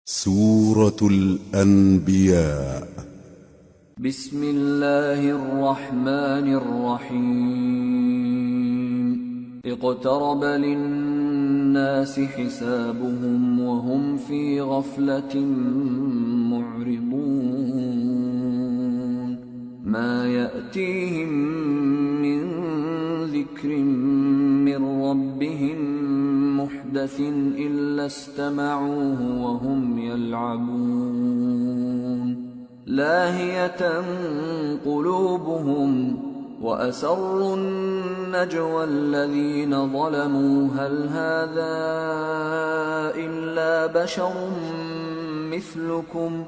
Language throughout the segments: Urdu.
سورة الأنبياء. بسم الله الرحمن الرحيم. اقترب للناس حسابهم وهم في غفلة معرضون. ما يأتيهم من ذكر من ربهم محدث إلا استمعوه وهم يلعبون. لاهية قلوبهم وأسروا النجوى الذين ظلموا هل هذا إلا بشر مثلكم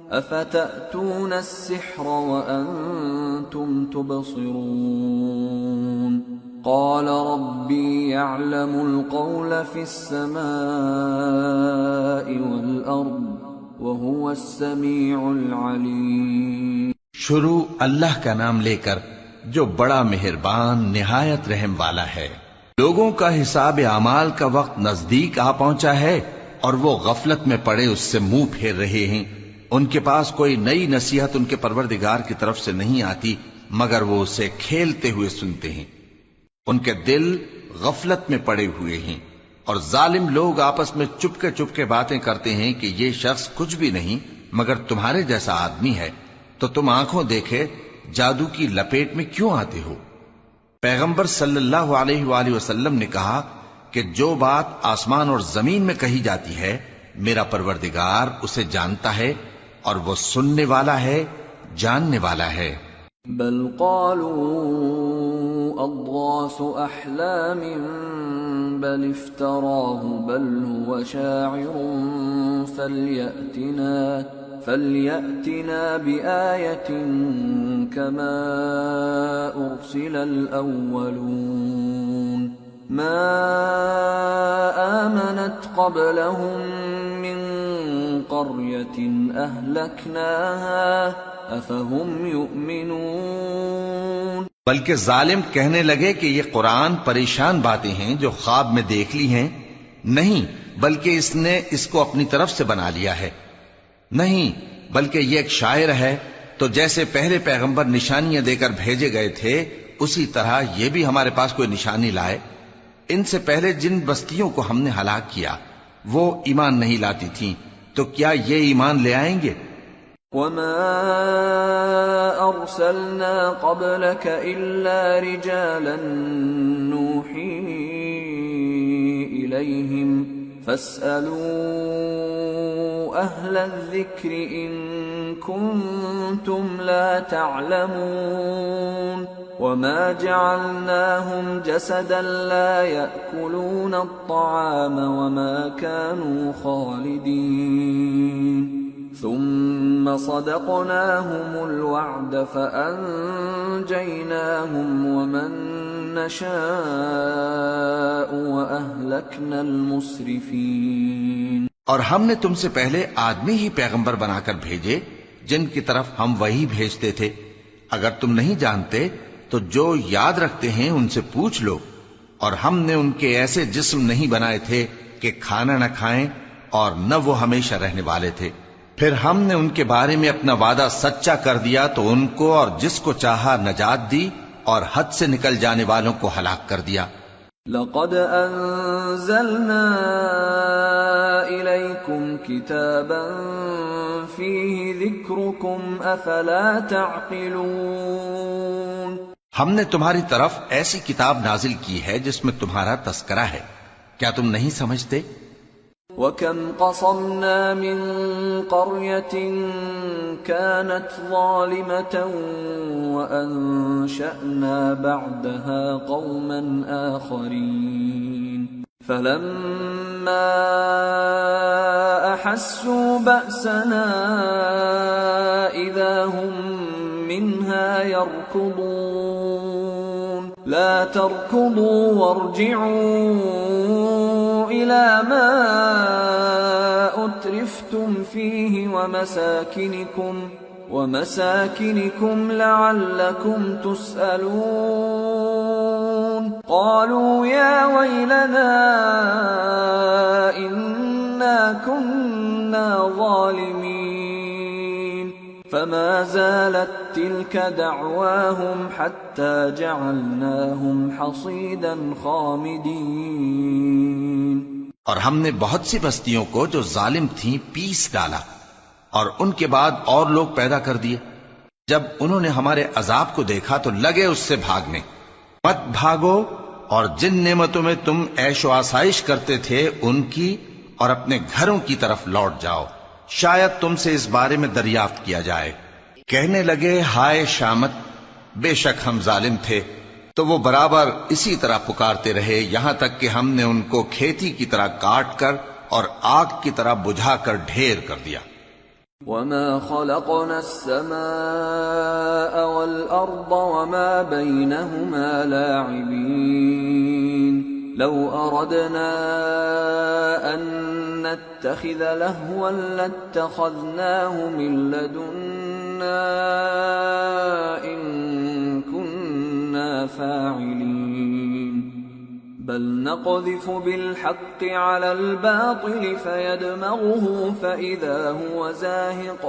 أفتأتون السحر وأنتم تبصرون. قال ربي يعلم القول في السماء والأرض وهو السمیع العلیم. شروع اللہ کا نام لے کر جو بڑا مہربان نہایت رحم والا ہے۔ لوگوں کا حساب اعمال کا وقت نزدیک آ پہنچا ہے اور وہ غفلت میں پڑے اس سے منہ پھیر رہے ہیں۔ ان کے پاس کوئی نئی نصیحت ان کے پروردگار کی طرف سے نہیں آتی مگر وہ اسے کھیلتے ہوئے سنتے ہیں۔ ان کے دل غفلت میں پڑے ہوئے ہیں اور ظالم لوگ آپس میں چپکے چپکے باتیں کرتے ہیں کہ یہ شخص کچھ بھی نہیں مگر تمہارے جیسا آدمی ہے، تو تم آنکھوں دیکھے جادو کی لپیٹ میں کیوں آتے ہو؟ پیغمبر صلی اللہ علیہ وآلہ وسلم نے کہا کہ جو بات آسمان اور زمین میں کہی جاتی ہے میرا پروردگار اسے جانتا ہے اور وہ سننے والا ہے، جاننے والا ہے۔ بل قالوا اضغاث احلام بل افتراه بل هو شاعر فليأتنا بآية كما أرسل الأولون. ما آمنت قبلهم من قرية أهلكناها أفهم يؤمنون. بلکہ ظالم کہنے لگے کہ یہ قرآن پریشان باتیں ہیں جو خواب میں دیکھ لی ہیں، نہیں بلکہ اس نے اس کو اپنی طرف سے بنا لیا ہے، نہیں بلکہ یہ ایک شاعر ہے۔ تو جیسے پہلے پیغمبر نشانیاں دے کر بھیجے گئے تھے اسی طرح یہ بھی ہمارے پاس کوئی نشانی لائے۔ ان سے پہلے جن بستیوں کو ہم نے ہلاک کیا وہ ایمان نہیں لاتی تھیں، تو کیا یہ ایمان لے آئیں گے؟ وما أرسلنا قبلك إلا رجالا نوحي إليهم فاسألوا أهل الذكر إن كنتم لا تعلمون. وما جعلناهم جسدا لا يأكلون الطعام وما كانوا خالدين. ثم صدقناهم الوعد فأنجيناهم ومن نشاء وأهلكنا المسرفين. اور ہم نے تم سے پہلے آدمی ہی پیغمبر بنا کر بھیجے جن کی طرف ہم وہی بھیجتے تھے۔ اگر تم نہیں جانتے تو جو یاد رکھتے ہیں ان سے پوچھ لو۔ اور ہم نے ان کے ایسے جسم نہیں بنائے تھے کہ کھانا نہ کھائیں اور نہ وہ ہمیشہ رہنے والے تھے۔ پھر ہم نے ان کے بارے میں اپنا وعدہ سچا کر دیا تو ان کو اور جس کو چاہا نجات دی اور حد سے نکل جانے والوں کو ہلاک کر دیا۔ لقد انزلنا الیکم کتابا فیہ ذکرکم افلا تعقلون. ہم نے تمہاری طرف ایسی کتاب نازل کی ہے جس میں تمہارا تذکرہ ہے، کیا تم نہیں سمجھتے؟ وَكَمْ قَصَمْنَا مِنْ قَرْيَةٍ كَانَتْ ظَالِمَةً وَأَنشَأْنَا بَعْدَهَا قَوْمًا آخَرِينَ فَلَمَّا أَحَسُّوا بَأْسَنَا إِذَا هُمْ مِنْهَا يَرْكُضُونَ. لَا تَرْكُضُوا وَارْجِعُوا إِلَى مَا أُتْرِفْتُمْ فِيهِ وَمَسَاكِنِكُمْ لَعَلَّكُمْ تُسْأَلُونَ. قَالُوا يَا وَيْلَنَا إِنَّا كُنَّا ظالمين فما زالت تلك دعواهم حتى جعلناهم حصيدا خامدين۔ اور ہم نے بہت سی بستیوں کو جو ظالم تھیں پیس ڈالا، اور ان کے بعد اور لوگ پیدا کر دیے۔ جب انہوں نے ہمارے عذاب کو دیکھا تو لگے اس سے بھاگنے۔ مت بھاگو، اور جن نعمتوں میں تم عیش و آسائش کرتے تھے ان کی اور اپنے گھروں کی طرف لوٹ جاؤ، شاید تم سے اس بارے میں دریافت کیا جائے۔ کہنے لگے ہائے شامت، بے شک ہم ظالم تھے، تو وہ برابر اسی طرح پکارتے رہے یہاں تک کہ ہم نے ان کو کھیتی کی طرح کاٹ کر اور آگ کی طرح بجھا کر ڈھیر کر دیا۔ وما خلقنا السماء والأرض وما بينهما لاعبين لو أردنا أن نتخذ لهوا لاتخذناه من لدنا إن كنا فاعلين بل نقذف بالحق على الباطل فيدمغه فإذا هو زاهق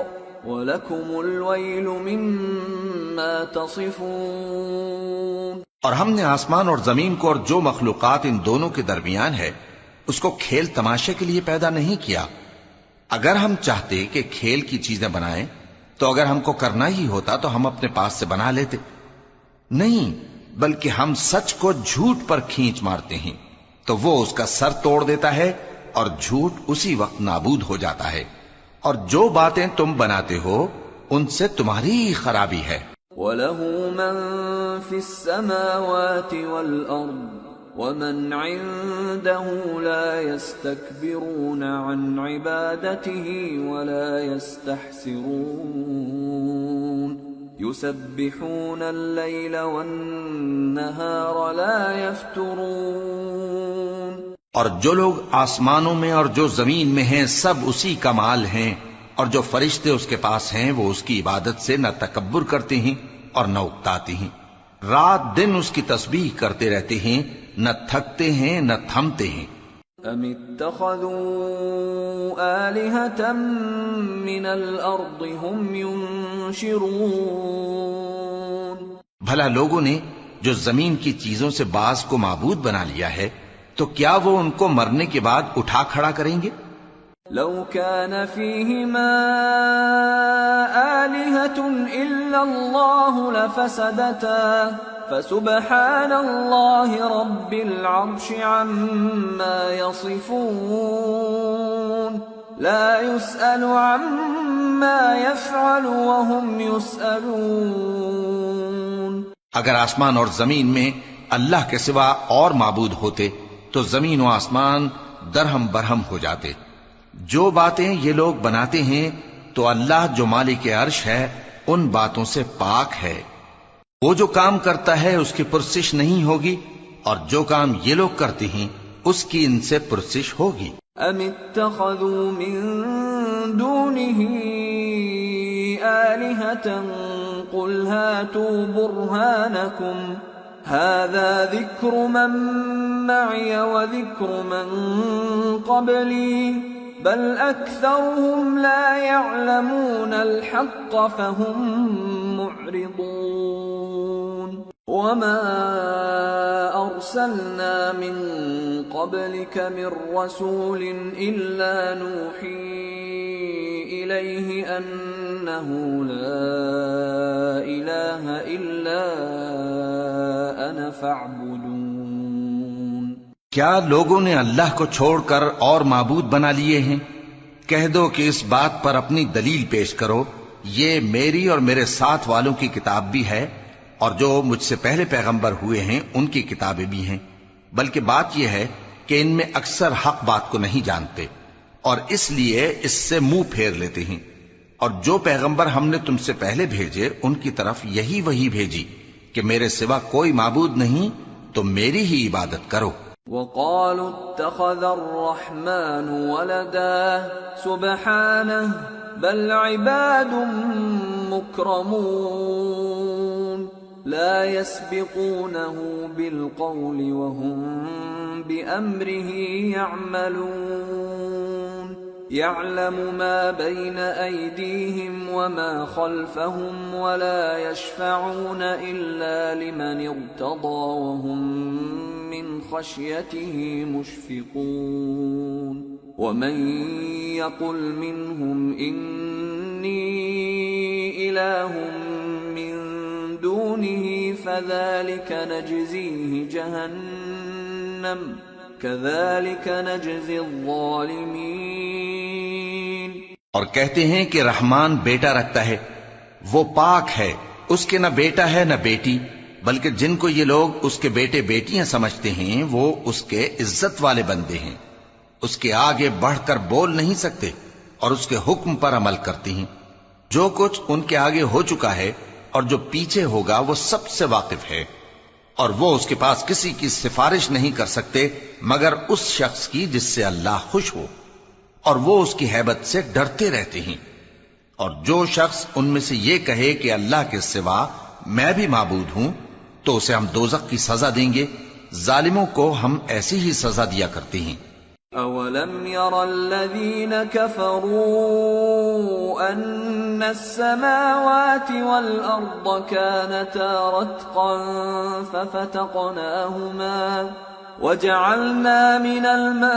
وَلَكُمُ الْوَيْلُ مِمَّا تَصِفُونَ۔ اور ہم نے آسمان اور زمین کو اور جو مخلوقات ان دونوں کے درمیان ہے اس کو کھیل تماشے کے لیے پیدا نہیں کیا۔ اگر ہم چاہتے کہ کھیل کی چیزیں بنائیں تو اگر ہم کو کرنا ہی ہوتا تو ہم اپنے پاس سے بنا لیتے، نہیں بلکہ ہم سچ کو جھوٹ پر کھینچ مارتے ہیں تو وہ اس کا سر توڑ دیتا ہے اور جھوٹ اسی وقت نابود ہو جاتا ہے، اور جو باتیں تم بناتے ہو ان سے تمہاری خرابی ہے۔ وَلَهُ مَن فِي السَّمَاوَاتِ وَالْأَرْضِ وَمَنْ عِندَهُ لَا يَسْتَكْبِرُونَ عَنْ عِبَادَتِهِ وَلَا يَسْتَحْسِرُونَ يُسَبِّحُونَ اللَّيْلَ وَالنَّهَارَ لَا يَفْتُرُونَ۔ اور جو لوگ آسمانوں میں اور جو زمین میں ہیں سب اسی کا مال ہیں، اور جو فرشتے اس کے پاس ہیں وہ اس کی عبادت سے نہ تکبر کرتے ہیں اور نہ اکتاتے ہیں، رات دن اس کی تسبیح کرتے رہتے ہیں، نہ تھکتے ہیں نہ تھمتے ہیں۔ ام اتخذوا آلہۃ من الارض هم ينشرون۔ بھلا لوگوں نے جو زمین کی چیزوں سے بعض کو معبود بنا لیا ہے تو کیا وہ ان کو مرنے کے بعد اٹھا کھڑا کریں گے؟ لو كان فيهما آلهة إلا الله لفسدتا فسبحان الله رب العرش عما يصفون لا يسأل عما يفعل وهم يسألون۔ اگر آسمان اور زمین میں اللہ کے سوا اور معبود ہوتے تو زمین و آسمان درہم برہم ہو جاتے۔ جو باتیں یہ لوگ بناتے ہیں تو اللہ جو مالک عرش ہے ان باتوں سے پاک ہے، وہ جو کام کرتا ہے اس کی پرسش نہیں ہوگی، اور جو کام یہ لوگ کرتے ہیں اس کی ان سے پرسش ہوگی۔ ام اتخذوا من دونه آلهة قل هاتوا برهانكم هذا ذكر من معي وذكر من قبلي بل أكثرهم لا يعلمون الحق فهم معرضون۔ وما أرسلنا من قبلك من رسول إلا نوحي إليه أنه لا إله إلا أنا فاعبدون۔ کیا لوگوں نے اللہ کو چھوڑ کر اور معبود بنا لیے ہیں؟ کہہ دو کہ اس بات پر اپنی دلیل پیش کرو، یہ میری اور میرے ساتھ والوں کی کتاب بھی ہے، اور جو مجھ سے پہلے پیغمبر ہوئے ہیں ان کی کتابیں بھی ہیں، بلکہ بات یہ ہے کہ ان میں اکثر حق بات کو نہیں جانتے اور اس لیے اس سے منہ پھیر لیتے ہیں۔ اور جو پیغمبر ہم نے تم سے پہلے بھیجے ان کی طرف یہی وحی بھیجی کہ میرے سوا کوئی معبود نہیں تو میری ہی عبادت کرو۔ وقالوا اتخذ الرحمن ولدا سبحانه بل عباد مكرمون لا يسبقونه بالقول وهم بأمره يعملون۔ يعلم ما بين أيديهم وما خلفهم ولا يشفعون إلا لمن ارتضى وهم من خشيته مشفقون ومن يقل منهم إني إله من دونه فذلك نجزيه جهنم كذلك نجزي الظالمين۔ اور کہتے ہیں کہ رحمان بیٹا رکھتا ہے، وہ پاک ہے، اس کے نہ بیٹا ہے نہ بیٹی، بلکہ جن کو یہ لوگ اس کے بیٹے بیٹیاں سمجھتے ہیں وہ اس کے عزت والے بندے ہیں، اس کے آگے بڑھ کر بول نہیں سکتے اور اس کے حکم پر عمل کرتے ہیں۔ جو کچھ ان کے آگے ہو چکا ہے اور جو پیچھے ہوگا وہ سب سے واقف ہے، اور وہ اس کے پاس کسی کی سفارش نہیں کر سکتے مگر اس شخص کی جس سے اللہ خوش ہو، اور وہ اس کی ہیبت سے ڈرتے رہتے ہیں۔ اور جو شخص ان میں سے یہ کہے کہ اللہ کے سوا میں بھی معبود ہوں تو اسے ہم دوزخ کی سزا دیں گے، ظالموں کو ہم ایسی ہی سزا دیا کرتے ہیں۔ أَوَلَمْ يَرَ الَّذِينَ كَفَرُوا أَنَّ السَّمَاوَاتِ وَالْأَرْضَ كَانَتَا رَتْقًا فَفَتَقْنَاهُمَا وَجَعَلْنَا مِنَ الْمَاءِ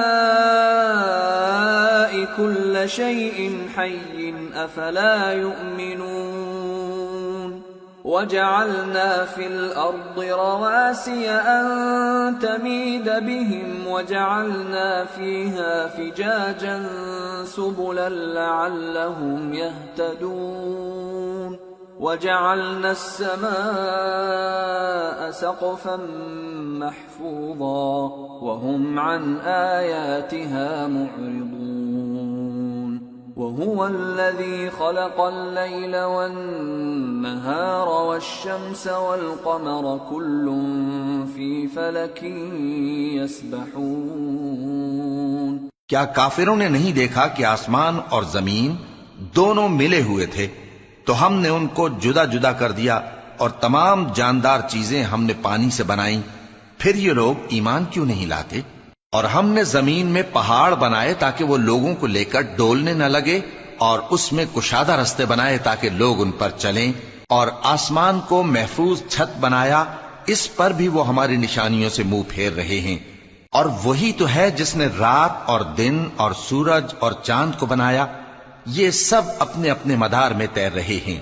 كُلَّ شَيْءٍ حَيٍّ أَفَلَا يُؤْمِنُونَ وَجَعَلْنَا فِي الْأَرْضِ رَوَاسِيَ أَن تَمِيدَ بِهِمْ وَجَعَلْنَا فِيهَا فِجَاجًا سُبُلًا لَعَلَّهُمْ يَهْتَدُونَ وَجَعَلْنَا السَّمَاءَ سَقْفًا مَحْفُوظًا وَهُمْ عَنْ آيَاتِهَا مُعْرِضُونَ وَهُوَ الَّذِي خَلَقَ اللَّيْلَ وَالنَّهَارَ وَالشَّمْسَ وَالْقَمَرَ كُلٌّ فِي فَلَكٍ يَسْبَحُونَ۔ کیا کافروں نے نہیں دیکھا کہ آسمان اور زمین دونوں ملے ہوئے تھے تو ہم نے ان کو جدا جدا کر دیا، اور تمام جاندار چیزیں ہم نے پانی سے بنائیں، پھر یہ لوگ ایمان کیوں نہیں لاتے؟ اور ہم نے زمین میں پہاڑ بنائے تاکہ وہ لوگوں کو لے کر ڈولنے نہ لگے، اور اس میں کشادہ رستے بنائے تاکہ لوگ ان پر چلیں، اور آسمان کو محفوظ چھت بنایا، اس پر بھی وہ ہماری نشانیوں سے منہ پھیر رہے ہیں۔ اور وہی تو ہے جس نے رات اور دن اور سورج اور چاند کو بنایا، یہ سب اپنے اپنے مدار میں تیر رہے ہیں۔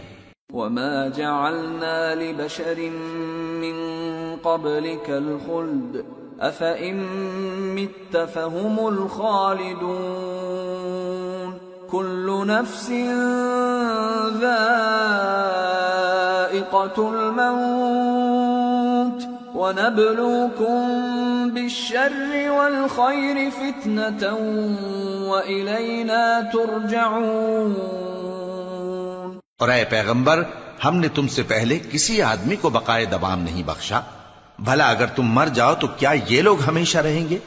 وَمَا جَعَلْنَا لِبَشَرٍ مِّن قَبْلِكَ الْخُلْدَ أَفَإِن مِّتَّ فَهُمُ الْخَالِدُونَ كُلُّ نَفْسٍ ذَائِقَةُ الْمَوْتِ وَنَبْلُوكُم بِالشَّرِّ وَالْخَيْرِ فِتْنَةً وَإِلَيْنَا تُرْجَعُونَ۔ اور اے پیغمبر، ہم نے تم سے پہلے کسی آدمی کو بقائے دوام نہیں بخشا، بھلا اگر تم مر جاؤ تو کیا یہ لوگ ہمیشہ رہیں گے؟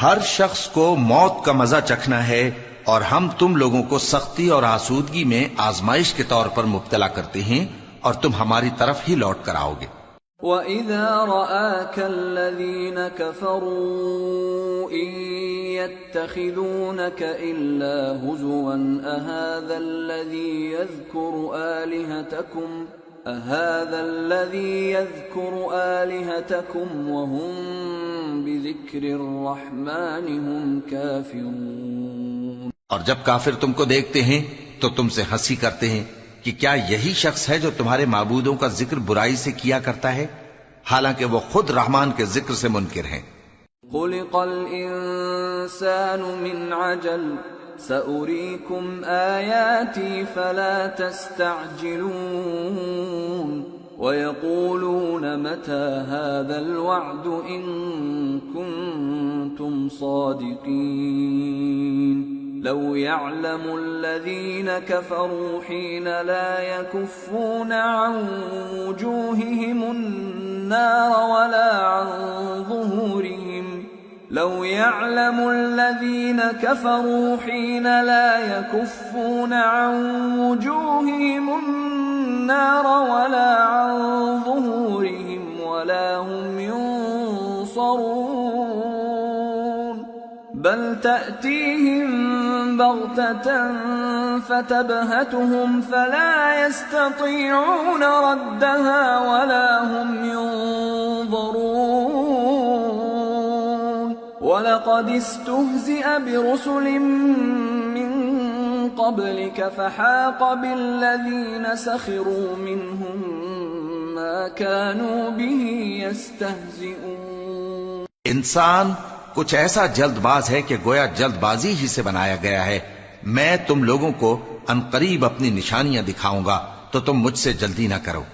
ہر شخص کو موت کا مزہ چکھنا ہے، اور ہم تم لوگوں کو سختی اور آسودگی میں آزمائش کے طور پر مبتلا کرتے ہیں، اور تم ہماری طرف ہی لوٹ کر آؤ گے۔ وَإِذَا رَآكَ الَّذِينَ كَفَرُوا إِن يَتَّخِذُونَكَ إِلَّا هُزُوًا أَهَذَا الَّذِي يَذْكُرُ آلِهَتَكُمْ وَهُمْ بِذِكْرِ الرَّحْمَنِ هُمْ كَافِرُونَ۔ اور جب کافر تم کو دیکھتے ہیں تو تم سے ہنسی کرتے ہیں کہ کیا یہی شخص ہے جو تمہارے معبودوں کا ذکر برائی سے کیا کرتا ہے، حالانکہ وہ خود رحمان کے ذکر سے منکر ہیں۔ خُلِقَ الْإِنسَانُ مِنْ عَجَلٍ سَأُرِيكُمْ آيَاتِي فَلَا تَسْتَعْجِلُونَ وَيَقُولُونَ مَتَى هَذَا الْوَعْدُ إِن كُنتُمْ صَادِقِينَ لَوْ يَعْلَمُ الَّذِينَ كَفَرُوا حِينَ لَا يَكُفُّونَ عَن وُجُوهِهِمُ النَّارَ وَلَا عَن ظُهُورِهِمْ لَوْ يَعْلَمُ الَّذِينَ كَفَرُوا حِينَ لَا يَكُفُّونَ عَن وُجُوهِهِمُ النَّارَ وَلَا عَن ظُهُورِهِمْ وَلَا هُمْ يُنصَرُونَ بَلْ تَأْتِيهِم بغتة فتبهتهم فلا يستطيعون ردها ولا هم ينظرون ولقد استهزئ برسل من قبلك فحاق بالذين سخروا منهم ما كانوا به يستهزئون. انسان کچھ ایسا جلد باز ہے کہ گویا جلد بازی ہی سے بنایا گیا ہے. میں تم لوگوں کو عنقریب اپنی نشانیاں دکھاؤں گا تو تم مجھ سے جلدی نہ کرو.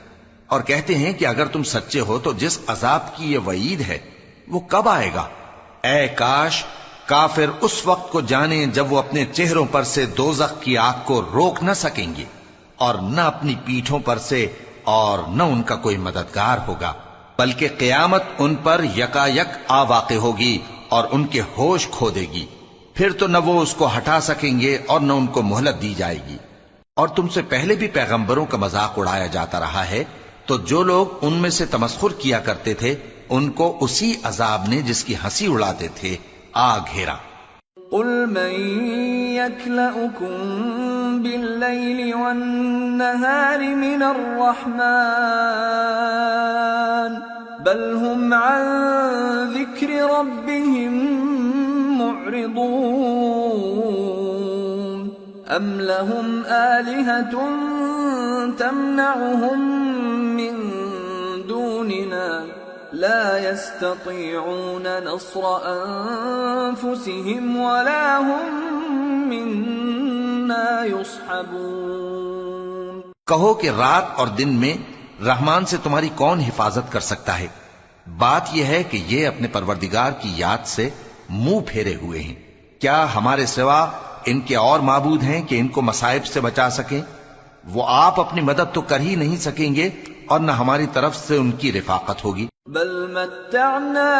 اور کہتے ہیں کہ اگر تم سچے ہو تو جس عذاب کی یہ وعید ہے وہ کب آئے گا؟ اے کاش کافر اس وقت کو جانیں جب وہ اپنے چہروں پر سے دوزخ کی آگ کو روک نہ سکیں گے اور نہ اپنی پیٹھوں پر سے اور نہ ان کا کوئی مددگار ہوگا، بلکہ قیامت ان پر یکا یک آ واقع ہوگی اور ان کے ہوش کھو دے گی. پھر تو نہ وہ اس کو ہٹا سکیں گے اور نہ ان کو مہلت دی جائے گی. اور تم سے پہلے بھی پیغمبروں کا مذاق اڑایا جاتا رہا ہے، تو جو لوگ ان میں سے تمسخر کیا کرتے تھے ان کو اسی عذاب نے جس کی ہنسی اڑاتے تھے آ گھیرا. قل من يكلؤكم بالليل والنهار من الرحمن بل هم عن ذكر ربهم معرضون أم لهم آلهة تمنعهم من دوننا لا يستطيعون نصر أنفسهم ولا هم منا يصحبون. کہو کہ رات اور دن میں رحمان سے تمہاری کون حفاظت کر سکتا ہے؟ بات یہ ہے کہ یہ اپنے پروردگار کی یاد سے منہ پھیرے ہوئے ہیں. کیا ہمارے سوا ان کے اور معبود ہیں کہ ان کو مصائب سے بچا سکیں؟ وہ آپ اپنی مدد تو کر ہی نہیں سکیں گے اور نہ ہماری طرف سے ان کی رفاقت ہوگی. بل متعنا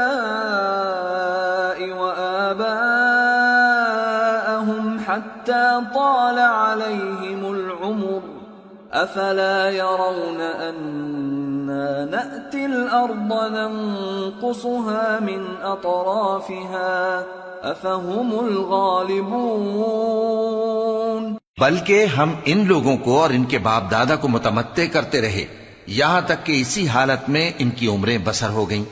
هؤلاء وآباءهم حتى طال عليهم العمر أفلا يرون أنا نأتي الأرض ننقصها من أطرافها أفهم الغالبون. بلکہ ہم ان لوگوں کو اور ان کے باپ دادا کو متمتع کرتے رہے یہاں تک کہ اسی حالت میں ان کی عمریں بسر ہو گئیں.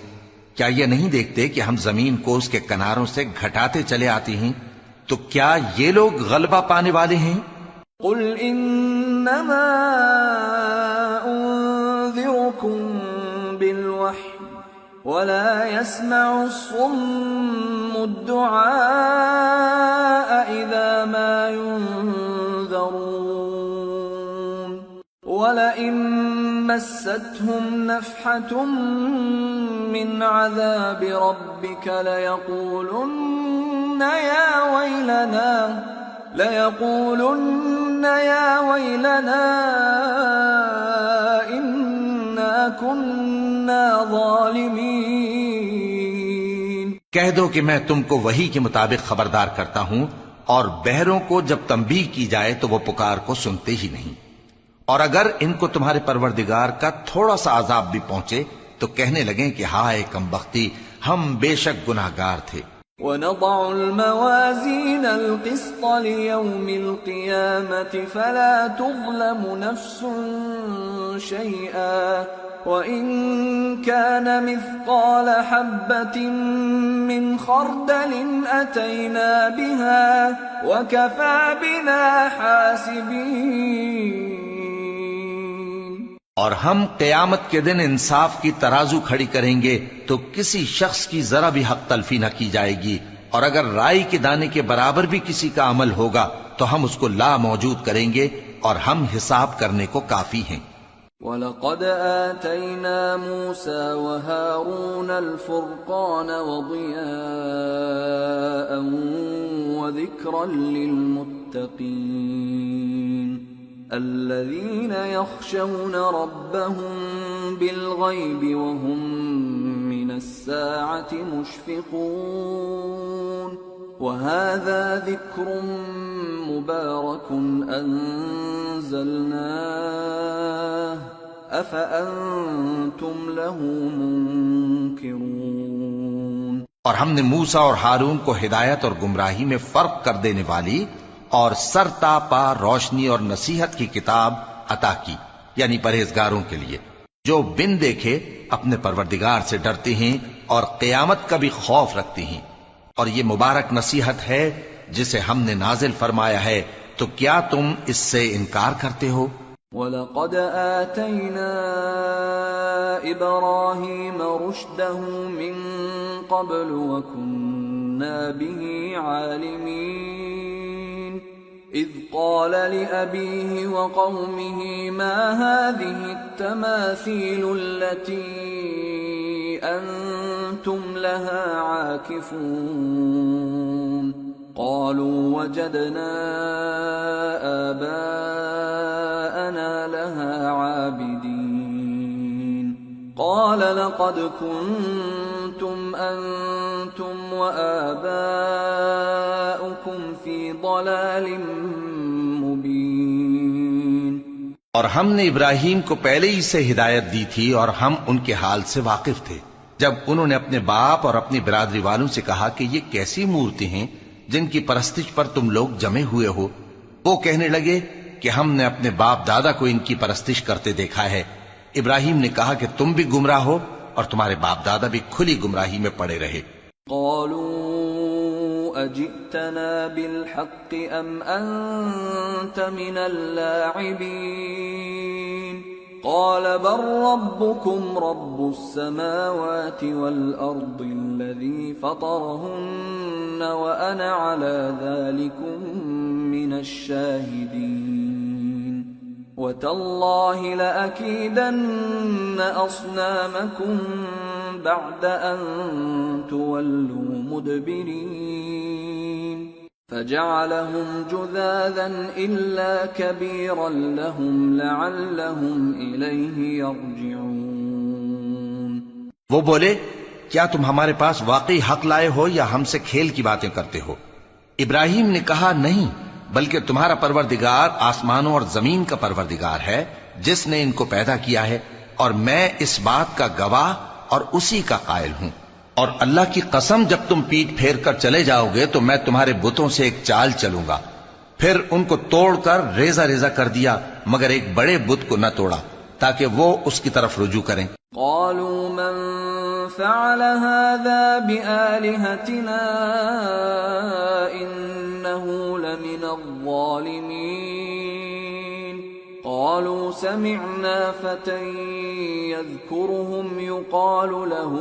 کیا یہ نہیں دیکھتے کہ ہم زمین کو اس کے کناروں سے گھٹاتے چلے آتے ہیں؟ تو کیا یہ لوگ غلبہ پانے والے ہیں؟ قل انما انذركم بالوحی ولا يسمع الصم الدعاء اذا ما ينذرون ولئن مستهم نفحة من عذاب ربك ليقولن يا ويلنا إنا كنا ظالمين. کہہ دو کہ میں تم کو وحی کے مطابق خبردار کرتا ہوں، اور بہروں کو جب تنبیہ کی جائے تو وہ پکار کو سنتے ہی نہیں. اور اگر ان کو تمہارے پروردگار کا تھوڑا سا عذاب بھی پہنچے تو کہنے لگیں کہ ہائے کمبختی، ہم بے شک گناہگار تھے. وَنَضَعُ الْمَوَازِينَ الْقِسْطَ لِيَوْمِ الْقِيَامَةِ فَلَا تُظْلَمُ نَفْسٌ شَيْئًا وَإِن كَانَ مِثْقَالَ حَبَّةٍ مِّنْ خَرْدَلٍ أَتَيْنَا بِهَا وَكَفَى بِنَا حَاسِبِينَ. اور ہم قیامت کے دن انصاف کی ترازو کھڑی کریں گے تو کسی شخص کی ذرا بھی حق تلفی نہ کی جائے گی، اور اگر رائی کے دانے کے برابر بھی کسی کا عمل ہوگا تو ہم اس کو لا موجود کریں گے اور ہم حساب کرنے کو کافی ہیں. وَلَقَدْ آتَيْنَا مُوسَى وَهَارُونَ الْفُرْقَانَ وَضِيَاءً وَذِكْرًا لِّلْمُتَّقِينَ الذين يخشون ربهم بالغيب وهم من الساعة مشفقون. وهذا ذكر مبارك أنزلناه أفأنتم له منكرون. اور ہم نے موسیٰ اور ہارون کو ہدایت اور گمراہی میں فرق کر دینے والی اور سر تا پا روشنی اور نصیحت کی کتاب عطا کی، یعنی پرہیزگاروں کے لیے جو بن دیکھے اپنے پروردگار سے ڈرتے ہیں اور قیامت کا بھی خوف رکھتے ہیں۔ اور یہ مبارک نصیحت ہے جسے ہم نے نازل فرمایا ہے، تو کیا تم اس سے انکار کرتے ہو؟ وَلَقَدْ آتَيْنَا إِبْرَاهِيمَ رُشْدَهُ مِن قَبْلُ وَكُنَّا بِهِ عَالِمِينَ إِذْ قَالَ لِأَبِيهِ وَقَوْمِهِ مَا هَذِهِ التَّمَاثِيلُ الَّتِي أَنْتُمْ لَهَا عَاكِفُونَ قالوا وجدنا آباءنا لها عابدين قال لقد كنتم أنتم وآباؤكم في ضلال مبين۔ اور ہم نے ابراہیم کو پہلے ہی سے ہدایت دی تھی اور ہم ان کے حال سے واقف تھے جب انہوں نے اپنے باپ اور اپنی برادری والوں سے کہا کہ یہ کیسی مورتی ہیں جن کی پرستش پر تم لوگ جمے ہوئے ہو۔ وہ کہنے لگے کہ ہم نے اپنے باپ دادا کو ان کی پرستش کرتے دیکھا ہے۔ ابراہیم نے کہا کہ تم بھی گمراہ ہو اور تمہارے باپ دادا بھی کھلی گمراہی میں پڑے رہے۔ قالوا اجئتنا بالحق ام انت من اللاعبین قال بل ربكم رب السماوات والأرض الذي فطرهن وأنا على ذلكم من الشاهدين وتالله لأكيدن أصنامكم بعد أن تولوا مدبرين فجعلهم جذاذا إلا كبيرا لهم لعلهم إليه يرجعون۔ وہ بولے کیا تم ہمارے پاس واقعی حق لائے ہو یا ہم سے کھیل کی باتیں کرتے ہو؟ ابراہیم نے کہا نہیں، بلکہ تمہارا پروردگار آسمانوں اور زمین کا پروردگار ہے جس نے ان کو پیدا کیا ہے، اور میں اس بات کا گواہ اور اسی کا قائل ہوں۔ اور اللہ کی قسم جب تم پیٹ پھیر کر چلے جاؤ گے تو میں تمہارے بتوں سے ایک چال چلوں گا۔ پھر ان کو توڑ کر ریزہ ریزہ کر دیا مگر ایک بڑے بت کو نہ توڑا تاکہ وہ اس کی طرف رجوع کریں۔ قالوا من فعل هذا بآلهتنا إنه لمن الظالمين قالوا سمعنا فتى يذكرهم يقال له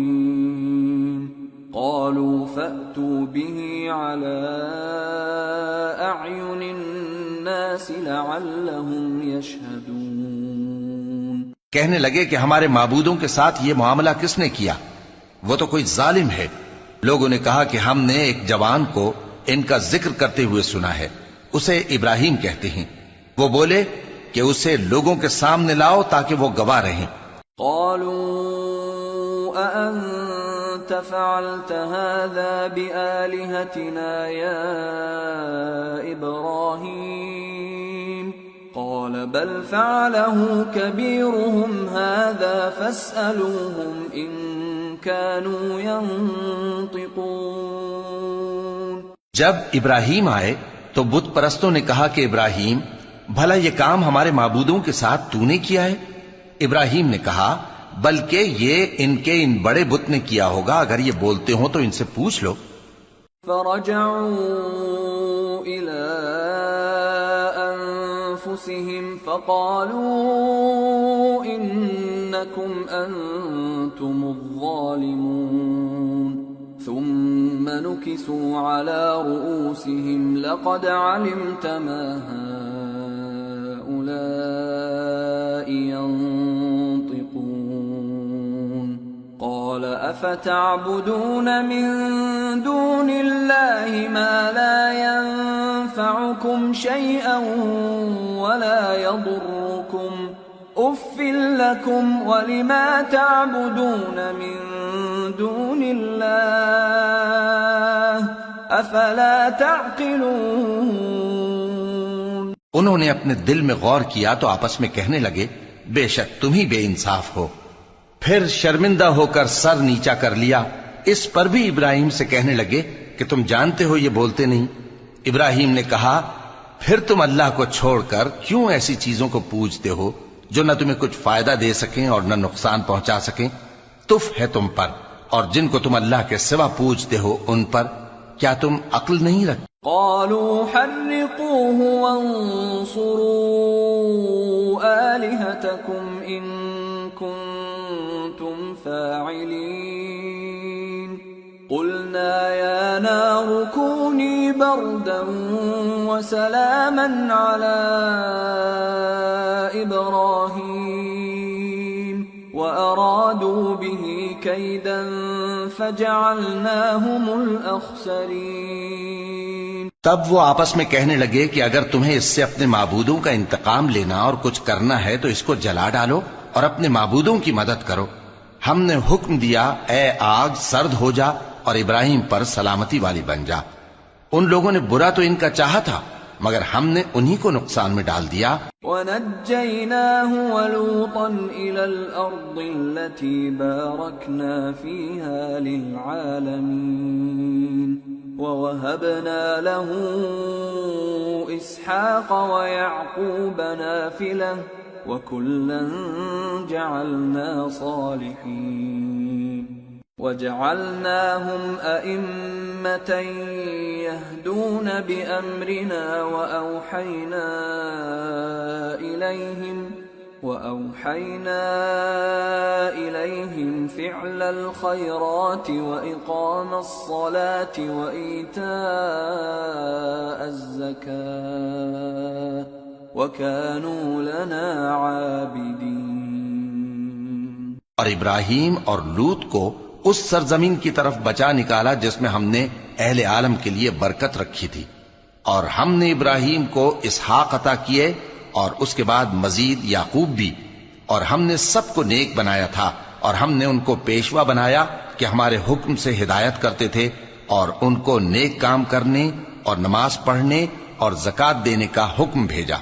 إبراهيم قالوا فأتوا به على أعين الناس لعلهم يشهدون۔ کہنے لگے کہ ہمارے معبودوں کے ساتھ یہ معاملہ کس نے کیا؟ وہ تو کوئی ظالم ہے۔ لوگوں نے کہا کہ ہم نے ایک جوان کو ان کا ذکر کرتے ہوئے سنا ہے، اسے ابراہیم کہتے ہیں۔ وہ بولے کہ اسے لوگوں کے سامنے لاؤ تاکہ وہ گواہ رہیں۔ قالوا أأنت فعلت هذا بآلهتنا يا إبراهيم قال بل فعله كبيرهم هذا فاسألوهم إن كانوا ينطقون۔ جب ابراہیم آئے تو بت پرستوں نے کہا کہ ابراہیم بھلا یہ کام ہمارے معبودوں کے ساتھ تو نے کیا ہے؟ ابراہیم نے کہا بلکہ یہ ان کے ان بڑے بت نے کیا ہوگا، اگر یہ بولتے ہوں تو ان سے پوچھ لو۔ فرجعوا إلى أنفسهم فقالوا إنكم أنتم الظالمون ثم نكسوا على رؤوسهم لقد علمت ما هؤلاء ينطقون قال أفتعبدون من دون الله ما لا ينفعكم شيئا ولا يضركم أف لكم ولما تعبدون من دون الله أفلا تعقلون۔ انہوں نے اپنے دل میں غور کیا تو آپس میں کہنے لگے بے شک تم ہی بے انصاف ہو، پھر شرمندہ ہو کر سر نیچا کر لیا۔ اس پر بھی ابراہیم سے کہنے لگے کہ تم جانتے ہو یہ بولتے نہیں۔ ابراہیم نے کہا پھر تم اللہ کو چھوڑ کر کیوں ایسی چیزوں کو پوجتے ہو جو نہ تمہیں کچھ فائدہ دے سکیں اور نہ نقصان پہنچا سکیں؟ تف ہے تم پر اور جن کو تم اللہ کے سوا پوجتے ہو ان پر، کیا تم عقل نہیں رکھتے؟ قالوا حرقوه وانصروا آلهتكم إن كنتم فاعلين قلنا يا نار كوني بردا وسلاما على إبراهيم وأرادوا به كيدا فجعلناهم الأخسرين۔ تب وہ آپس میں کہنے لگے کہ اگر تمہیں اس سے اپنے معبودوں کا انتقام لینا اور کچھ کرنا ہے تو اس کو جلا ڈالو اور اپنے معبودوں کی مدد کرو۔ ہم نے حکم دیا اے آگ سرد ہو جا اور ابراہیم پر سلامتی والی بن جا۔ ان لوگوں نے برا تو ان کا چاہا تھا مگر ہم نے انہی کو نقصان میں ڈال دیا۔ وَنَجَّيْنَاهُ وَلُوطًا إِلَى الْأَرْضِ الَّتِي بَارَكْنَا فِيهَا لِلْعَالَمِينَ وَوَهَبْنَا لَهُ إِسْحَاقَ وَيَعْقُوبَ نَافِلَةً وَكُلًّا جَعَلْنَا صَالِحِينَ وَجَعَلْنَاهُمْ أَئِمَّةً يَهْدُونَ بِأَمْرِنَا وَأَوْحَيْنَا إِلَيْهِمْ فِعْلَ الْخَيْرَاتِ وَإِقَامَ الصَّلَاةِ وَإِيتَاءَ الزَّكَاةِ وَكَانُوا لَنَا عَابِدِينَ۔ اور ابراہیم اور لوط کو اس سرزمین کی طرف بچا نکالا جس میں ہم نے اہل عالم کے لیے برکت رکھی تھی، اور ہم نے ابراہیم کو اسحاق عطا کیے اور اس کے بعد مزید یعقوب بھی، اور ہم نے سب کو نیک بنایا تھا، اور ہم نے ان کو پیشوا بنایا کہ ہمارے حکم سے ہدایت کرتے تھے، اور ان کو نیک کام کرنے اور نماز پڑھنے اور زکوٰۃ دینے کا حکم بھیجا،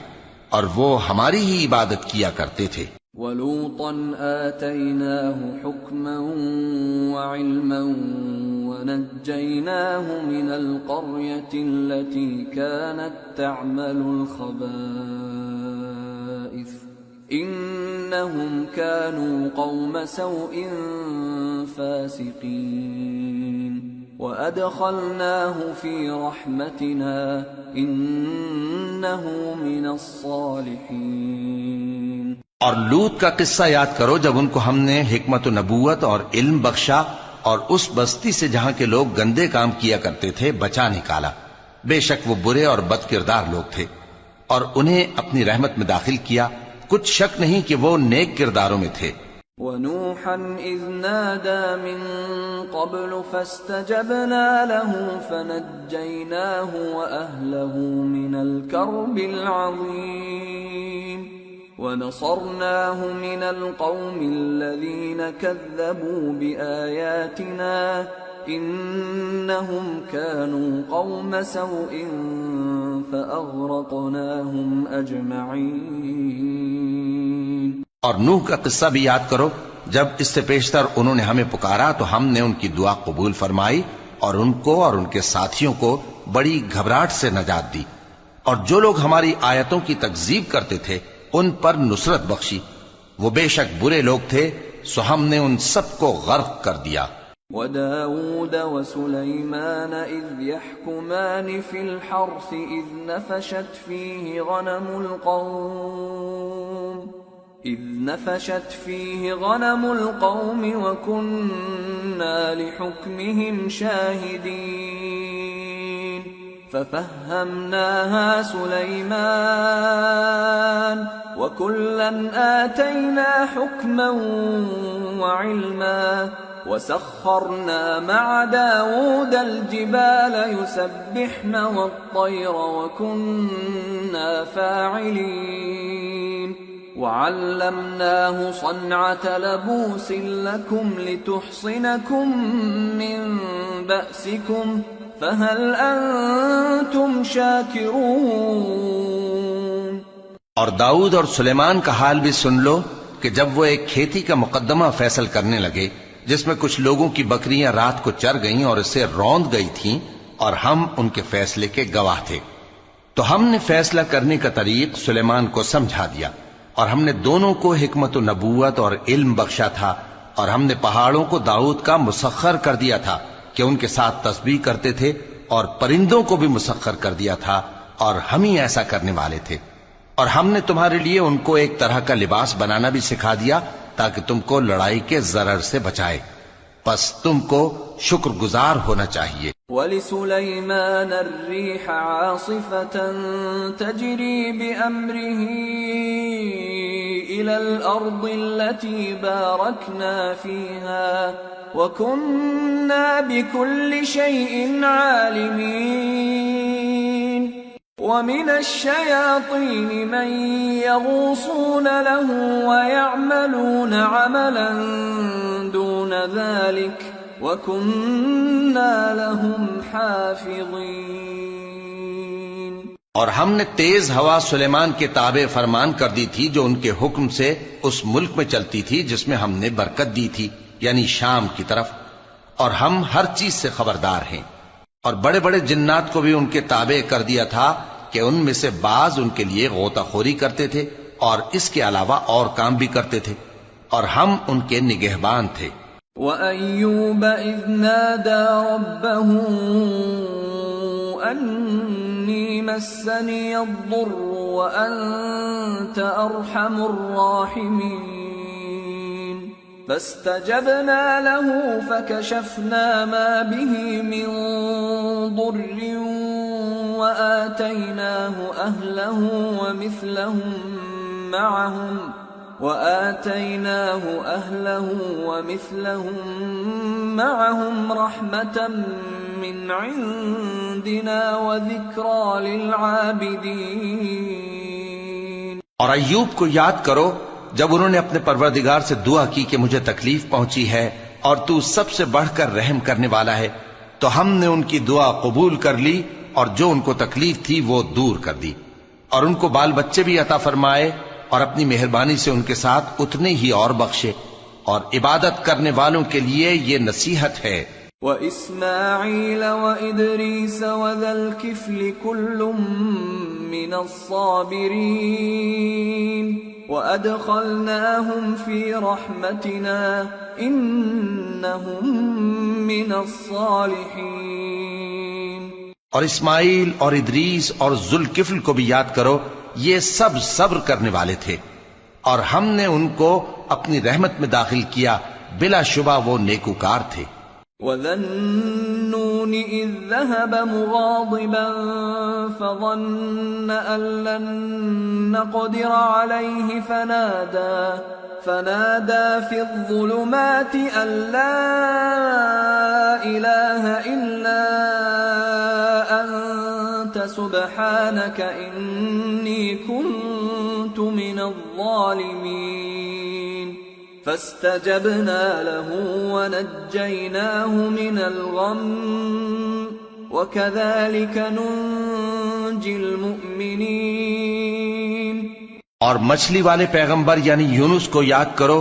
اور وہ ہماری ہی عبادت کیا کرتے تھے۔ وَلُوطًا آتَيْنَاهُ حُكْمًا وَعِلْمًا وَنَجَّيْنَاهُ مِنَ الْقَرْيَةِ الَّتِي كَانَتْ تَعْمَلُ الْخَبَائِثَ إِنَّهُمْ كَانُوا قَوْمَ سَوْءٍ فَاسِقِينَ وَأَدْخَلْنَاهُ فِي رَحْمَتِنَا إِنَّهُ مِنَ الصَّالِحِينَ۔ اور لوط کا قصہ یاد کرو جب ان کو ہم نے حکمت و نبوت اور علم بخشا اور اس بستی سے جہاں کے لوگ گندے کام کیا کرتے تھے بچا نکالا۔ بے شک وہ برے اور بد کردار لوگ تھے، اور انہیں اپنی رحمت میں داخل کیا، کچھ شک نہیں کہ وہ نیک کرداروں میں تھے۔ وَنُوحًا إِذْ نَادَى مِن قَبْلُ فَاسْتَجَبْنَا لَهُ فَنَجَّيْنَاهُ وَأَهْلَهُ مِنَ الْكَرْبِ الْعَظِيمِ وَنَصَرْنَاهُ مِنَ الْقَوْمِ الَّذِينَ كَذَّبُوا بِآيَاتِنَا إِنَّهُمْ كَانُوا قَوْمَ سَوْءٍ فَأَغْرَقْنَاهُمْ أَجْمَعِينَ۔ اور نوح کا قصہ بھی یاد کرو جب اس سے پیشتر انہوں نے ہمیں پکارا تو ہم نے ان کی دعا قبول فرمائی اور ان کو اور ان کے ساتھیوں کو بڑی گھبراہٹ سے نجات دی، اور جو لوگ ہماری آیتوں کی تکذیب کرتے تھے ان پر نصرت بخشی، وہ بے شک برے لوگ تھے سو ہم نے ان سب کو غرق کر دیا۔ وَدَاوُودَ وَسُلَيْمَانَ إِذْ يَحْكُمَانِ فِي الْحَرْثِ إِذْ نَفَشَتْ فِيهِ غَنَمُ الْقَوْمِ وَكُنَّا لِحُكْمِهِمْ شَاهِدِينَ فَفَهَّمْنَاهَا سُلَيْمَانَ وَكُلًّا آتَيْنَا حُكْمًا وَعِلْمًا وَسَخَّرْنَا مَعَ دَاوُودَ الْجِبَالَ يُسَبِّحْنَ وَالطَّيْرَ وَكُنَّا فَاعِلِينَ وَعَلَّمْنَاهُ صَنْعَةَ لَبُوسٍ لَكُمْ لِتُحْصِنَكُمْ مِنْ بَأْسِكُمْ فَهَلْ أَنْتُمْ شَاكِرُونَ۔ اور داؤد اور سلیمان کا حال بھی سن لو کہ جب وہ ایک کھیتی کا مقدمہ فیصل کرنے لگے جس میں کچھ لوگوں کی بکریاں رات کو چر گئیں اور اسے روند گئی تھیں اور ہم ان کے فیصلے کے گواہ تھے، تو ہم نے فیصلہ کرنے کا طریق سلیمان کو سمجھا دیا، اور ہم نے دونوں کو حکمت و نبوت اور علم بخشا تھا، اور ہم نے پہاڑوں کو داؤد کا مسخر کر دیا تھا کہ ان کے ساتھ تسبیح کرتے تھے، اور پرندوں کو بھی مسخر کر دیا تھا، اور ہم ہی ایسا کرنے والے تھے۔ اور ہم نے تمہارے لیے ان کو ایک طرح کا لباس بنانا بھی سکھا دیا تاکہ تم کو لڑائی کے ضرر سے بچائے، پس تم کو شکر گزار ہونا چاہیے۔ وَلِسُلَيْمَانَ الرِّيحَ عَاصِفَةً تَجْرِي بِأَمْرِهِ إِلَى الْأَرْضِ الَّتِي بَارَكْنَا فِيهَا وَكُنَّا بِكُلِّ شَيْءٍ عَالِمِينَ وَمِنَ الشَّيَاطِينِ مَن يَغُوصُونَ لَهُ وَيَعْمَلُونَ عَمَلًا دُونَ ذَلِكَ وَكُنَّا لَهُمْ حَافِظِينَ۔ اور ہم نے تیز ہوا سلیمان کے تابع فرمان کر دی تھی جو ان کے حکم سے اس ملک میں چلتی تھی جس میں ہم نے برکت دی تھی، یعنی شام کی طرف، اور ہم ہر چیز سے خبردار ہیں۔ اور بڑے بڑے جنات کو بھی ان کے تابع کر دیا تھا کہ ان میں سے بعض ان کے لیے غوطہ خوری کرتے تھے اور اس کے علاوہ اور کام بھی کرتے تھے، اور ہم ان کے نگہبان تھے۔ وَأَيُّوبَ إِذْ نَادَى رَبَّهُ أَنِّي مَسَّنِيَ الضُّرُّ وَأَنْتَ أَرْحَمُ الراحمين فاستجبنا له فكشفنا ما به من ضر وآتيناه أهله ومثلهم معهم رحمة من عندنا وذكرى للعابدين۔ اور ایوب کو یاد کرو جب انہوں نے اپنے پروردگار سے دعا کی کہ مجھے تکلیف پہنچی ہے اور تو سب سے بڑھ کر رحم کرنے والا ہے، تو ہم نے ان کی دعا قبول کر لی اور جو ان کو تکلیف تھی وہ دور کر دی، اور ان کو بال بچے بھی عطا فرمائے اور اپنی مہربانی سے ان کے ساتھ اتنے ہی اور بخشے، اور عبادت کرنے والوں کے لیے یہ نصیحت ہے۔ وَإِسْمَاعِيلَ وَإِدْرِيسَ وَذَا الْكِفْلِ كُلٌّ مِّنَ الصَّابِرِينَ وَأَدْخَلْنَاهُمْ فِي رَحْمَتِنَا إِنَّهُمْ مِنَ الصَّالِحِينَ۔ اور اسماعیل اور ادریس اور ذوالکفل کو بھی یاد کرو، یہ سب صبر کرنے والے تھے، اور ہم نے ان کو اپنی رحمت میں داخل کیا، بلا شبہ وہ نیکوکار تھے۔ وَذَا النُّونِ إِذ ذَّهَبَ مُغَاضِبًا فَظَنَّ أَن لَّن نَّقْدِرَ عَلَيْهِ فَنَادَى فِي الظُّلُمَاتِ أَن لَّا إِلَٰهَ إِلَّا أَنتَ سُبْحَانَكَ إِنِّي كُنتُ مِنَ الظَّالِمِينَ فاستجبنا له ونجيناه من الغم وكذلك ننجي المؤمنين۔ اور مچھلی والے پیغمبر یعنی یونس کو یاد کرو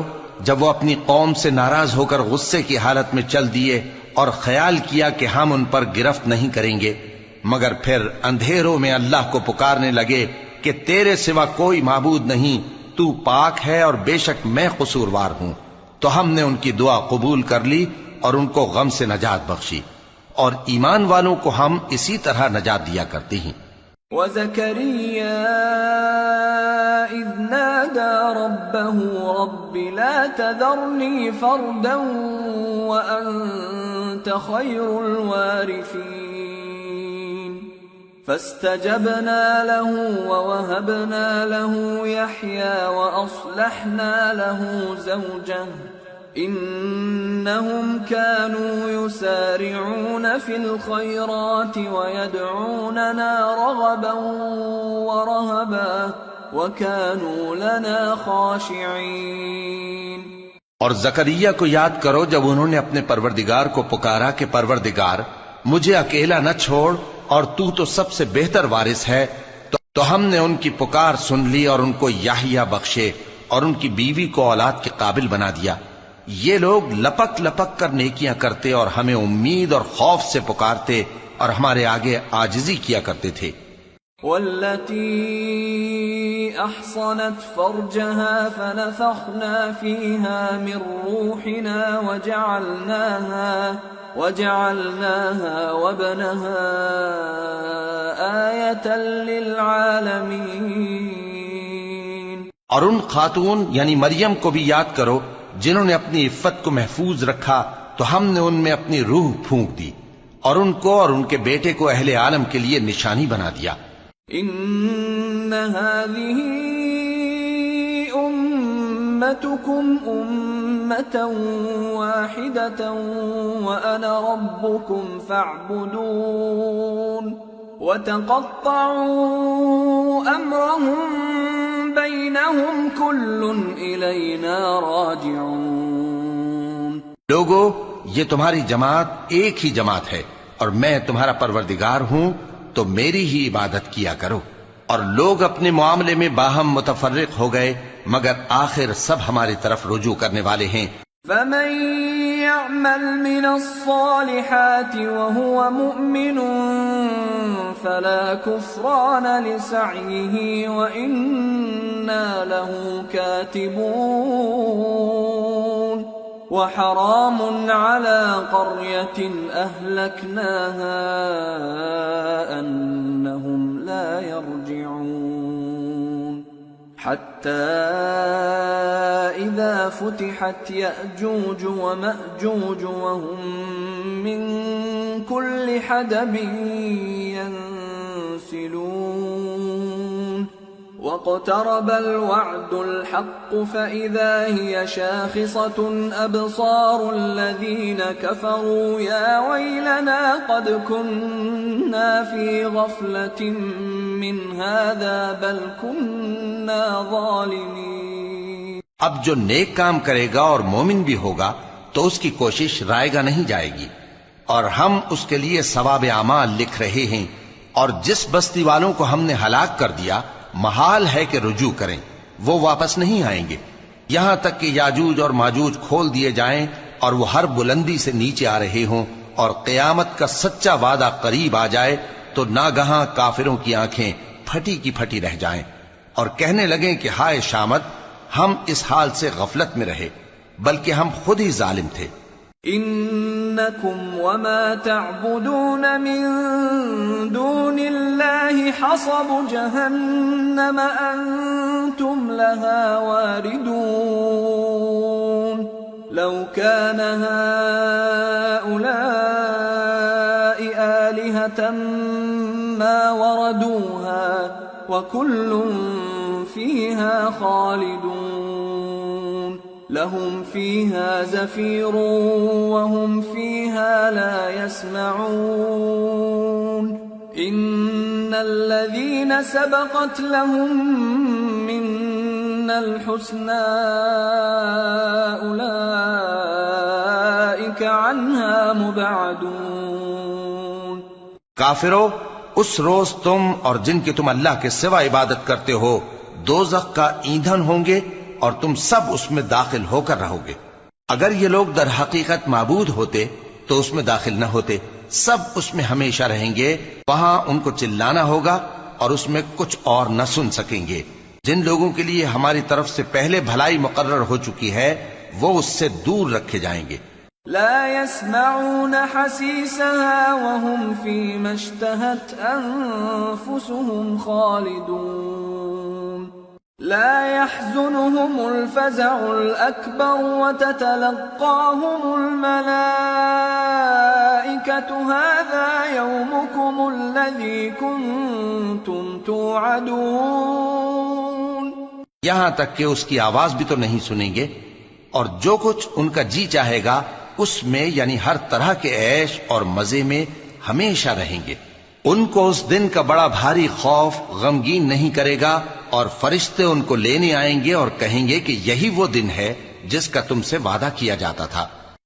جب وہ اپنی قوم سے ناراض ہو کر غصے کی حالت میں چل دیے اور خیال کیا کہ ہم ان پر گرفت نہیں کریں گے، مگر پھر اندھیروں میں اللہ کو پکارنے لگے کہ تیرے سوا کوئی معبود نہیں، تو پاک ہے اور بے شک میں قصوروار ہوں، تو ہم نے ان کی دعا قبول کر لی اور ان کو غم سے نجات بخشی، اور ایمان والوں کو ہم اسی طرح نجات دیا کرتے ہیں۔ وَزَكَرِيَّا إِذْ نَادَى رَبَّهُ رَبِّ لَا تَذَرْنِي فَرْدًا وَأَنْتَ خَيْرُ الْوَارِثِينَ فاستجبنا له ووهبنا له يحيى وأصلحنا له زوجه إنهم كانوا يسارعون في الخيرات ويدعوننا رغبا ورهبا وكانوا لنا خاشعين۔ اور زکریا کو یاد کرو جب انہوں نے اپنے پروردگار کو پکارا کہ پروردگار مجھے اکیلا نہ چھوڑ اور تو سب سے بہتر وارث ہے، تو ہم نے ان کی پکار سن لی اور ان کو یحییٰ بخشے اور ان کی بیوی کو اولاد کے قابل بنا دیا. یہ لوگ لپک لپک کر نیکیاں کرتے اور ہمیں امید اور خوف سے پکارتے اور ہمارے آگے عاجزی کیا کرتے تھے. والتي أحصنت فرجها فنفخنا فيها من روحنا وجعلناها وابنها آية للعالمين. اور ان خاتون یعنی مریم کو بھی یاد کرو جنہوں نے اپنی عفت کو محفوظ رکھا تو ہم نے ان میں اپنی روح پھونک دی اور ان کو اور ان کے بیٹے کو اہل عالم کے لیے نشانی بنا دیا. ان هذه امتكم امة واحدة وانا ربكم فاعبدون وتقطعوا امرهم بينهم كل الینا راجعون. لوگو یہ تمہاری جماعت ایک ہی جماعت ہے اور میں تمہارا پروردگار ہوں تو میری ہی عبادت کیا کرو. اور لوگ اپنے معاملے میں باہم متفرق ہو گئے مگر آخر سب ہماری طرف رجوع کرنے والے ہیں. فمن يعمل من الصالحات وهو مؤمن فلا كفران لسعيه وإنا له كاتبون. وحرام على قرية أهلكناها أنهم لا يرجعون. حتى إذا فتحت يأجوج ومأجوج وهم من كل حدب ينسلون. واقترب الوعد الحق فإذا هي شاخصة أبصار الذين كفروا يا ويلنا قد كنا في غفلة من هذا بل كنا ظالمين. اب جو نیک کام کرے گا اور مومن بھی ہوگا تو اس کی کوشش رائے گا نہیں جائے گی اور ہم اس کے لیے ثواب اعمال لکھ رہے ہیں. اور جس بستی والوں کو ہم نے ہلاک کر دیا محال ہے کہ رجوع کریں، وہ واپس نہیں آئیں گے یہاں تک کہ یاجوج اور ماجوج کھول دیے جائیں اور وہ ہر بلندی سے نیچے آ رہے ہوں اور قیامت کا سچا وعدہ قریب آ جائے تو ناگہاں کافروں کی آنکھیں پھٹی کی پھٹی رہ جائیں اور کہنے لگیں کہ ہائے شامت، ہم اس حال سے غفلت میں رہے بلکہ ہم خود ہی ظالم تھے. انکم وما تعبدون من دون اللہ حصب جہنم انتم لها واردون. لو كان هؤلاء آلهة ما وردوها وكل فيها خالدون. لهم فيها زفير وهم فيها لا يسمعون. إن الذين سبقت لهم منا الحسنى أولئك عنها مبعدون. کافرو، اس روز تم اور جن کی تم اللہ کے سوا عبادت کرتے ہو دوزخ کا ایندھن ہوں گے اور تم سب اس میں داخل ہو کر رہو گے. اگر یہ لوگ در حقیقت معبود ہوتے تو اس میں داخل نہ ہوتے، سب اس میں ہمیشہ رہیں گے. وہاں ان کو چلانا ہوگا اور اس میں کچھ اور نہ سن سکیں گے. جن لوگوں کے لیے ہماری طرف سے پہلے بھلائی مقرر ہو چکی ہے وہ اس سے دور رکھے جائیں گے. لا يسمعون حسيسها وهم فيما اشتهت أنفسهم خالدون. لا يحزنهم الفزع الأكبر وتتلقاهم الملائكة هذا يومكم الذي كنتم توعدون. یہاں تک کہ اس کی آواز بھی تو نہیں سنیں گے اور جو کچھ ان کا جی چاہے گا اس میں یعنی ہر طرح کے عیش اور مزے میں ہمیشہ رہیں گے. ان کو اس دن کا بڑا بھاری خوف غمگین نہیں کرے گا اور فرشتے ان کو لینے آئیں گے اور کہیں گے کہ یہی وہ دن ہے جس کا تم سے وعدہ کیا جاتا تھا.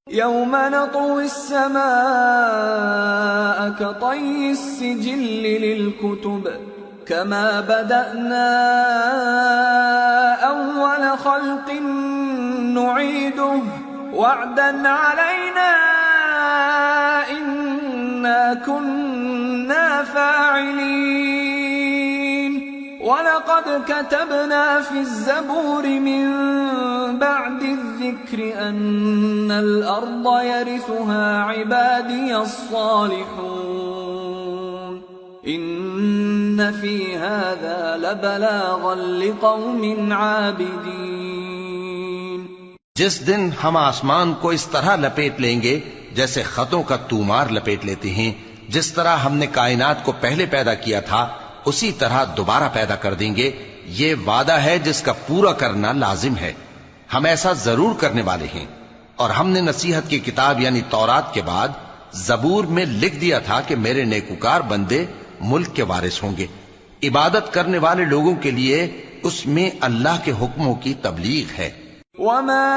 يوم نطوي السماء كطي السجل للكتب كما بدأنا أول خلق نعيده وعدا علينا إنا كنا فاعلين ولقد كتبنا في الزبور من بعد الذكر أن الأرض يرثها عبادي الصالحون إن في هذا لبلاغا لقوم عابدين۔ جس دن ہم آسمان کو اس طرح لپیٹ لیں گے جیسے خطوں کا تومار لپیٹ لیتے ہیں، جس طرح ہم نے کائنات کو پہلے پیدا کیا تھا اسی طرح دوبارہ پیدا کر دیں گے، یہ وعدہ ہے جس کا پورا کرنا لازم ہے، ہم ایسا ضرور کرنے والے ہیں۔ اور ہم نے نصیحت کی کتاب یعنی تورات کے بعد زبور میں لکھ دیا تھا کہ میرے نیکوکار بندے ملک کے وارث ہوں گے، عبادت کرنے والے لوگوں کے لیے اس میں اللہ کے حکموں کی تبلیغ ہے۔ وما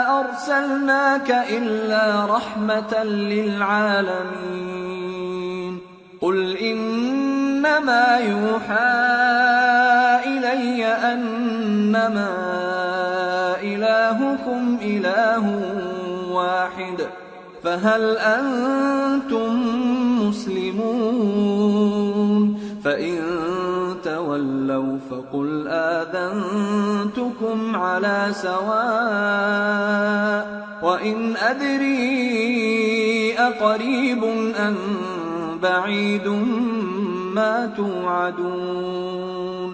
أرسلناك إلا رحمة للعالمين قل إنما يوحى إلي أنما إلهكم إله واحد فهل أنتم مسلمون فإن تولوا فقل آذنتكم على سواء وإن أدري أقريب أم بعيد ما توعدون۔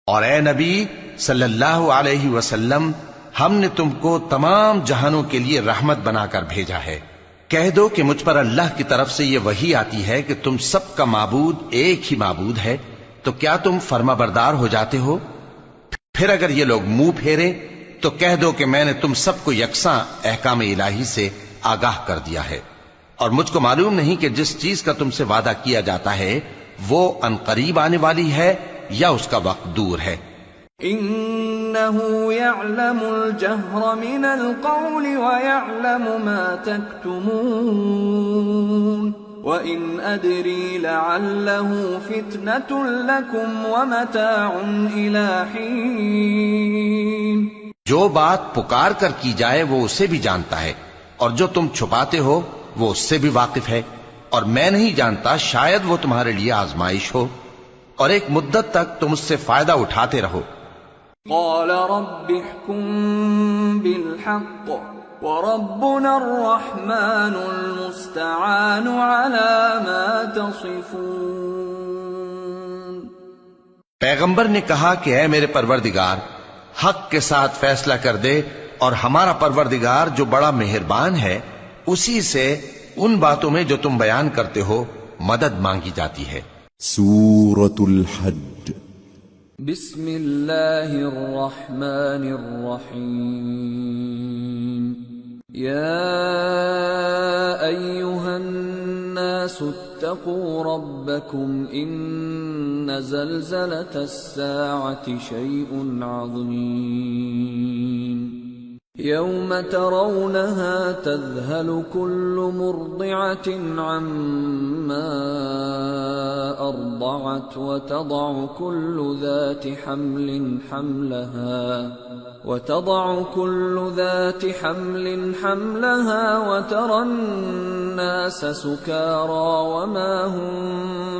اور اے نبی صلی اللہ علیہ وسلم، ہم نے تم کو تمام جہانوں کے لیے رحمت بنا کر بھیجا ہے۔ کہہ دو کہ مجھ پر اللہ کی طرف سے یہ وحی آتی ہے کہ تم سب کا معبود ایک ہی معبود ہے، تو کیا تم فرما بردار ہو جاتے ہو؟ پھر اگر یہ لوگ منہ پھیریں تو کہہ دو کہ میں نے تم سب کو یکساں احکام الہی سے آگاہ کر دیا ہے، اور مجھ کو معلوم نہیں کہ جس چیز کا تم سے وعدہ کیا جاتا ہے وہ عنقریب آنے والی ہے یا اس کا وقت دور ہے۔ إنه يعلم الجهر من القول ويعلم ما تكتمون وإن أدري لعله فتنة لكم ومتاع إلى حين۔ جو بات پکار کر کی جائے وہ اسے بھی جانتا ہے، اور جو تم چھپاتے ہو وہ اس سے بھی واقف ہے، اور میں نہیں جانتا، شاید وہ تمہارے لیے آزمائش ہو، اور ایک مدت تک تم اس سے فائدہ اٹھاتے رہو۔ قال رب احكم بالحق وربنا الرحمن المستعان على ما تصفون۔ پیغمبر نے کہا کہ اے میرے پروردگار، حق کے ساتھ فیصلہ کر دے، اور ہمارا پروردگار جو بڑا مہربان ہے اسی سے ان باتوں میں جو تم بیان کرتے ہو مدد مانگی جاتی ہے۔ سورة الحج۔ بسم اللہ الرحمن الرحیم۔ یا ایہا الناس اتقوا ربکم ان زلزلة الساعة شیء عظیم يوم ترونها تذهل كل مرضعة عما أرضعت وتضع كل ذات حمل حملها وترى الناس سكارى وما هم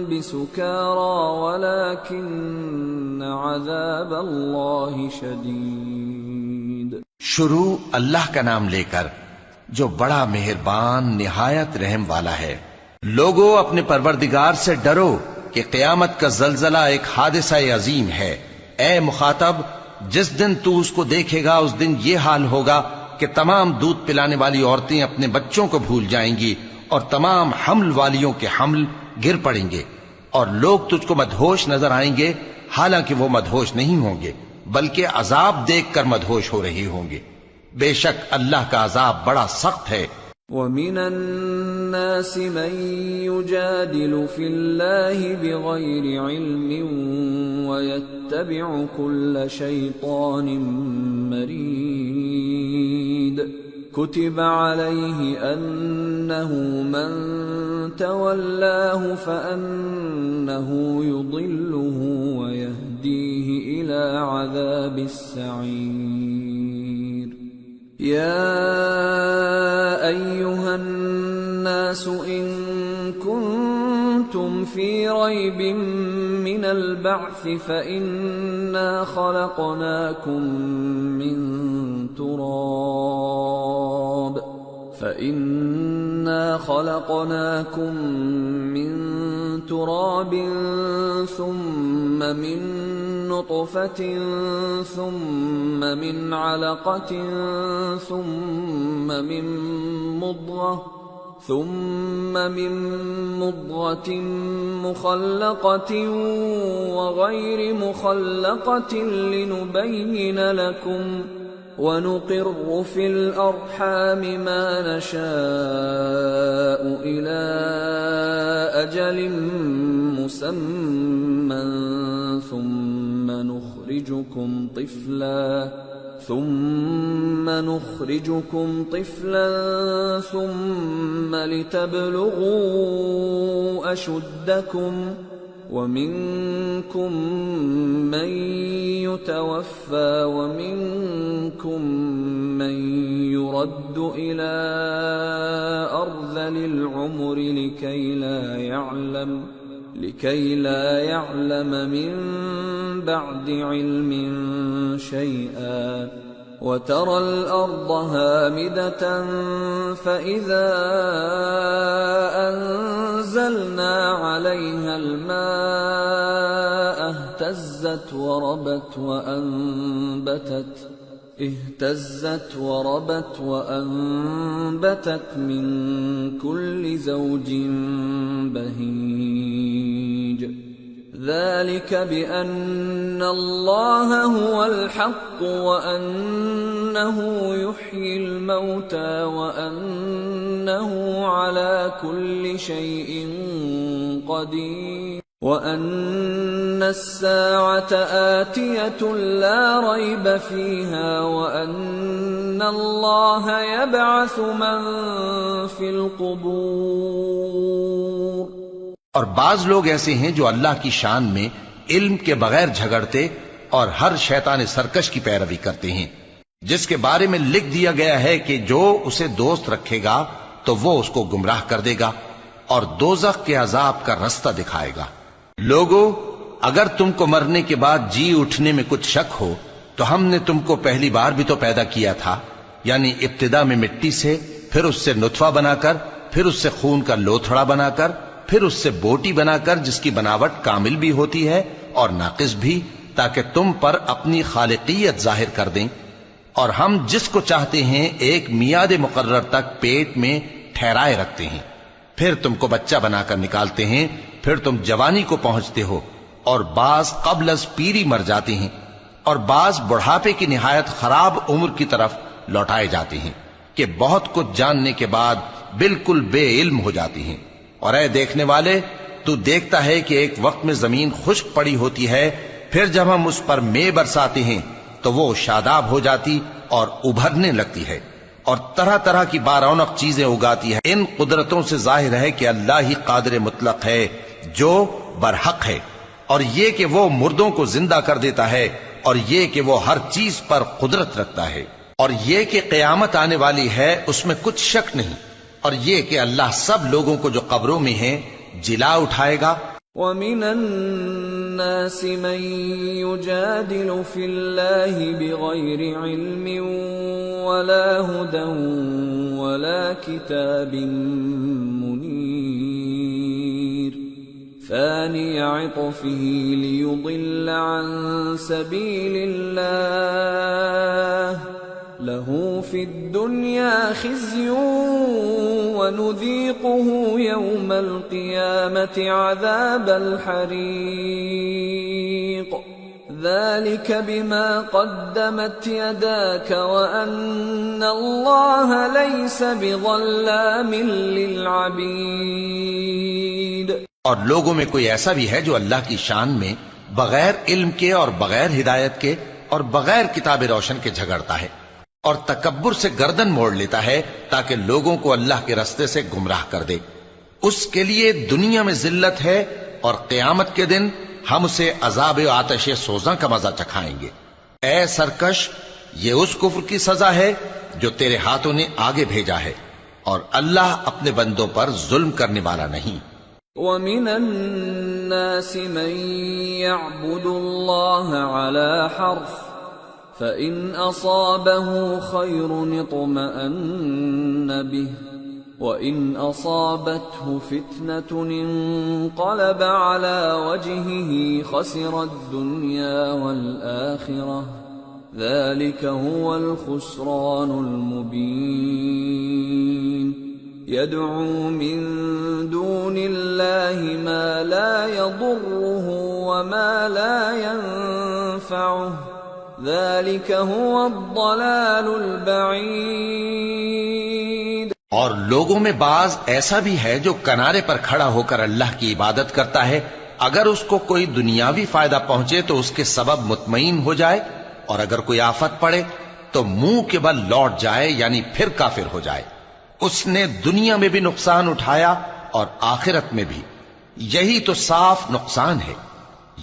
بسكارى ولكن عذاب الله شديد۔ شروع اللہ کا نام لے کر جو بڑا مہربان نہایت رحم والا ہے۔ لوگو اپنے پروردگار سے ڈرو کہ قیامت کا زلزلہ ایک حادثہ عظیم ہے۔ اے مخاطب، جس دن تو اس کو دیکھے گا اس دن یہ حال ہوگا کہ تمام دودھ پلانے والی عورتیں اپنے بچوں کو بھول جائیں گی، اور تمام حمل والیوں کے حمل گر پڑیں گے، اور لوگ تجھ کو مدہوش نظر آئیں گے حالانکہ وہ مدہوش نہیں ہوں گے بلکہ عذاب دیکھ کر مدہوش ہو رہے ہوں گے۔ بے شک اللہ کا عذاب بڑا سخت ہے۔ وَمِنَ النَّاسِ مَن يُجَادِلُ فِي اللَّهِ بِغَيْرِ عِلْمٍ وَيَتَّبِعُ كُلَّ شَيْطَانٍ مَّرِيدٍ كُتِبَ عَلَيْهِ أَنَّهُ مَن تَوَلَّاهُ فَأَنَّهُ يُضِلُّهُ وَيَهْدِيهِ إِلَى إلى عذاب السعير. يا أيها الناس إن كنتم في ريب من البعث فإنا خلقناكم من تراب ثم من نطفة ثم من علقة ثم من مضغة مخلقة وغير مخلقة لنبين لكم ونقر في الأرحام ما نشاء إلى أجل مسمى ثم نخرجكم طفلا ثم لتبلغوا أشدكم ومنكم من يتوفى ومنكم من يرد إلى أرذل العمر لكي لا يعلم من بعد علم شيئا وترى الأرض هامدة فإذا أنزلنا عليها الماء اهتزت وربت من كل زوج بهيج. ذلك بأن الله هو الحق وأنه يحيي الموتى وأنه على كل شيء قدير وأن الساعة آتية لا ريب فيها وأن الله يبعث من في القبور. اور بعض لوگ ایسے ہیں جو اللہ کی شان میں علم کے بغیر جھگڑتے اور ہر شیطان سرکش کی پیروی کرتے ہیں، جس کے بارے میں لکھ دیا گیا ہے کہ جو اسے دوست رکھے گا تو وہ اس کو گمراہ کر دے گا اور دوزخ کے عذاب کا رستہ دکھائے گا. لوگو، اگر تم کو مرنے کے بعد جی اٹھنے میں کچھ شک ہو تو ہم نے تم کو پہلی بار بھی تو پیدا کیا تھا، یعنی ابتدا میں مٹی سے، پھر اس سے نطفہ بنا کر، پھر اس سے خون کا لوتھڑا بنا کر، پھر اس سے بوٹی بنا کر جس کی بناوٹ کامل بھی ہوتی ہے اور ناقص بھی، تاکہ تم پر اپنی خالقیت ظاہر کر دیں. اور ہم جس کو چاہتے ہیں ایک میعاد مقرر تک پیٹ میں ٹھہرائے رکھتے ہیں، پھر تم کو بچہ بنا کر نکالتے ہیں، پھر تم جوانی کو پہنچتے ہو، اور بعض قبل از پیری مر جاتے ہیں، اور بعض بڑھاپے کی نہایت خراب عمر کی طرف لوٹائے جاتے ہیں کہ بہت کچھ جاننے کے بعد بالکل بے علم ہو جاتی ہیں. اور اے دیکھنے والے، تو دیکھتا ہے کہ ایک وقت میں زمین خشک پڑی ہوتی ہے، پھر جب ہم اس پر مے برساتے ہیں تو وہ شاداب ہو جاتی اور ابھرنے لگتی ہے اور طرح طرح کی بارونق چیزیں اگاتی ہے. ان قدرتوں سے ظاہر ہے کہ اللہ ہی قادر مطلق ہے جو برحق ہے، اور یہ کہ وہ مردوں کو زندہ کر دیتا ہے، اور یہ کہ وہ ہر چیز پر قدرت رکھتا ہے، اور یہ کہ قیامت آنے والی ہے اس میں کچھ شک نہیں، اور یہ کہ اللہ سب لوگوں کو جو قبروں میں ہیں جلا اٹھائے گا. وَمِنَ النَّاسِ مَن يُجَادِلُ فِي اللَّهِ بِغَيْرِ عِلْمٍ وَلَا هُدًى وَلَا كِتَابٍ مُنِيرٍ ثَانِيَ عِطْفِهِ لِيُضِلَّ عَن سَبِيلِ اللَّهِ لَهُ فِي الدُّنْيَا خِزْيٌ وَنُذِيقُهُ يَوْمَ الْقِيَامَةِ عَذَابَ الْحَرِيقِ ذَلِكَ بِمَا قَدَّمَتْ يَدَاكَ وَأَنَّ اللَّهَ لَيْسَ بِظَلَّامٍ لِّلْعَبِيدِ. اور لوگوں میں کوئی ایسا بھی ہے جو اللہ کی شان میں بغیر علم کے اور بغیر ہدایت کے اور بغیر کتاب روشن کے جھگڑتا ہے اور تکبر سے گردن موڑ لیتا ہے تاکہ لوگوں کو اللہ کے رستے سے گمراہ کر دے. اس کے لیے دنیا میں ذلت ہے اور قیامت کے دن ہم اسے عذاب آتش سوزاں کا مزہ چکھائیں گے۔ اے سرکش، یہ اس کفر کی سزا ہے جو تیرے ہاتھوں نے آگے بھیجا ہے، اور اللہ اپنے بندوں پر ظلم کرنے والا نہیں۔ وَمِنَ النَّاسِ مَن يَعْبُدُ اللَّهَ عَلَى حَرْفٍ فَإِنْ أَصَابَهُ خَيْرٌ اطْمَأَنَّ بِهِ وَإِنْ أَصَابَتْهُ فِتْنَةٌ انقَلَبَ عَلَى وَجْهِهِ خَسِرَ الدُّنْيَا وَالْآخِرَةَ ذَلِكَ هُوَ الْخُسْرَانُ الْمُبِينُ يَدْعُو مِن دُونِ اللَّهِ مَا لَا يَضُرُّهُ وَمَا لَا يَنفَعُهُ ذَلِكَ هُوَ الضَّلَالُ الْبَعِيدُ۔ اور لوگوں میں بعض ایسا بھی ہے جو کنارے پر کھڑا ہو کر اللہ کی عبادت کرتا ہے، اگر اس کو کوئی دنیاوی فائدہ پہنچے تو اس کے سبب مطمئن ہو جائے، اور اگر کوئی آفت پڑے تو منہ کے بل لوٹ جائے، یعنی پھر کافر ہو جائے۔ اس نے دنیا میں بھی نقصان اٹھایا اور آخرت میں بھی، یہی تو صاف نقصان ہے۔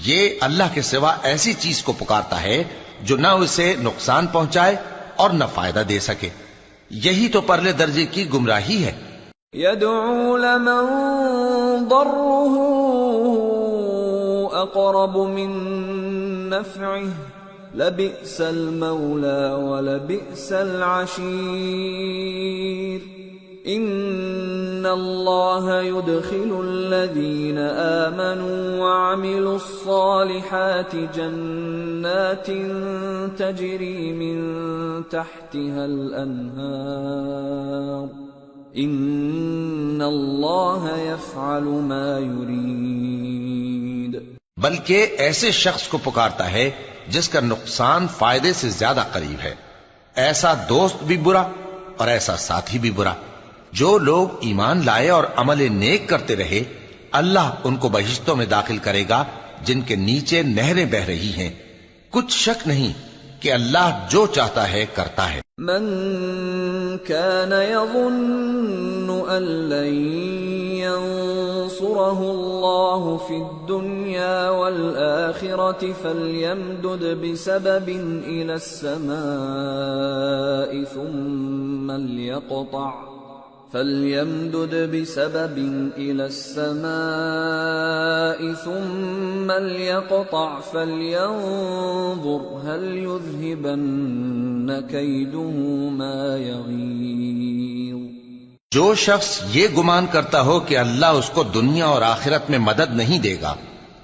یہ اللہ کے سوا ایسی چیز کو پکارتا ہے جو نہ اسے نقصان پہنچائے اور نہ فائدہ دے سکے، یہی تو پرلے درجے کی گمراہی ہے۔ يَدْعُو لَمَن ضَرُّهُ أَقْرَبُ مِن نَّفْعِهِ لَبِئْسَ الْمَوْلَى وَلَبِئْسَ الْعَشِيرُ إِنَّ اللَّهَ يُدْخِلُ الَّذِينَ آمَنُوا وَعَمِلُوا الصَّالِحَاتِ جَنَّاتٍ تَجْرِي مِن تَحْتِهَا الْأَنْهَارُ إِنَّ اللَّهَ يَفْعَلُ مَا يُرِيدُ۔ بلکہ ایسے شخص کو پکارتا ہے جس کا نقصان فائدے سے زیادہ قریب ہے، ایسا دوست بھی برا اور ایسا ساتھی بھی برا۔ جو لوگ ایمان لائے اور عمل نیک کرتے رہے، اللہ ان کو بہشتوں میں داخل کرے گا جن کے نیچے نہریں بہ رہی ہیں، کچھ شک نہیں کہ اللہ جو چاہتا ہے کرتا ہے۔ من كان يظن أن لن ينصره الله في الدنيا والآخرة فليمدد بسبب إلى السماء ثم ليقطع فلينظر هل يذهبن كيده ما يغيظ۔ جو شخص یہ گمان کرتا ہو کہ اللہ اس کو دنیا اور آخرت میں مدد نہیں دے گا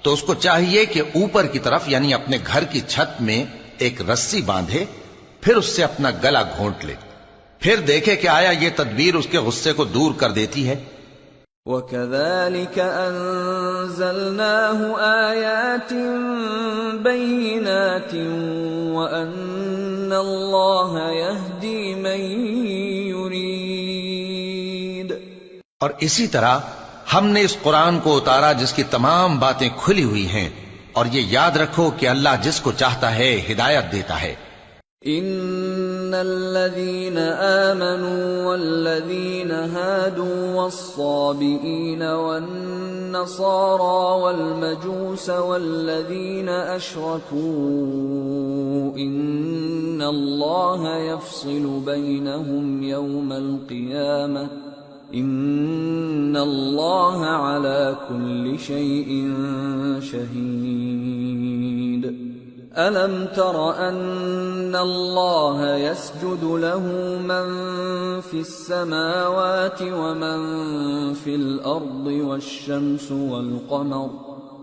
تو اس کو چاہیے کہ اوپر کی طرف یعنی اپنے گھر کی چھت میں ایک رسی باندھے، پھر اس سے اپنا گلا گھونٹ لے، پھر دیکھے کہ آیا یہ تدبیر اس کے غصے کو دور کر دیتی ہے۔ وَكَذَلِكَ أَنزَلْنَاهُ آيَاتٍ بَيِّنَاتٍ وَأَنَّ اللَّهَ يَهْدِي مَن يُرِيدُ۔ اور اسی طرح ہم نے اس قرآن کو اتارا جس کی تمام باتیں کھلی ہوئی ہیں، اور یہ یاد رکھو کہ اللہ جس کو چاہتا ہے ہدایت دیتا ہے۔ ان الذين آمنوا والذين هادوا والصابئين والنصارى والمجوس والذين أشركوا إن الله يفصل بينهم يوم القيامة إن الله على كل شيء شهيد۔ أَلَمْ تَرَ أَنَّ اللَّهَ يَسْجُدُ لَهُ مَن فِي السَّمَاوَاتِ وَمَن فِي الْأَرْضِ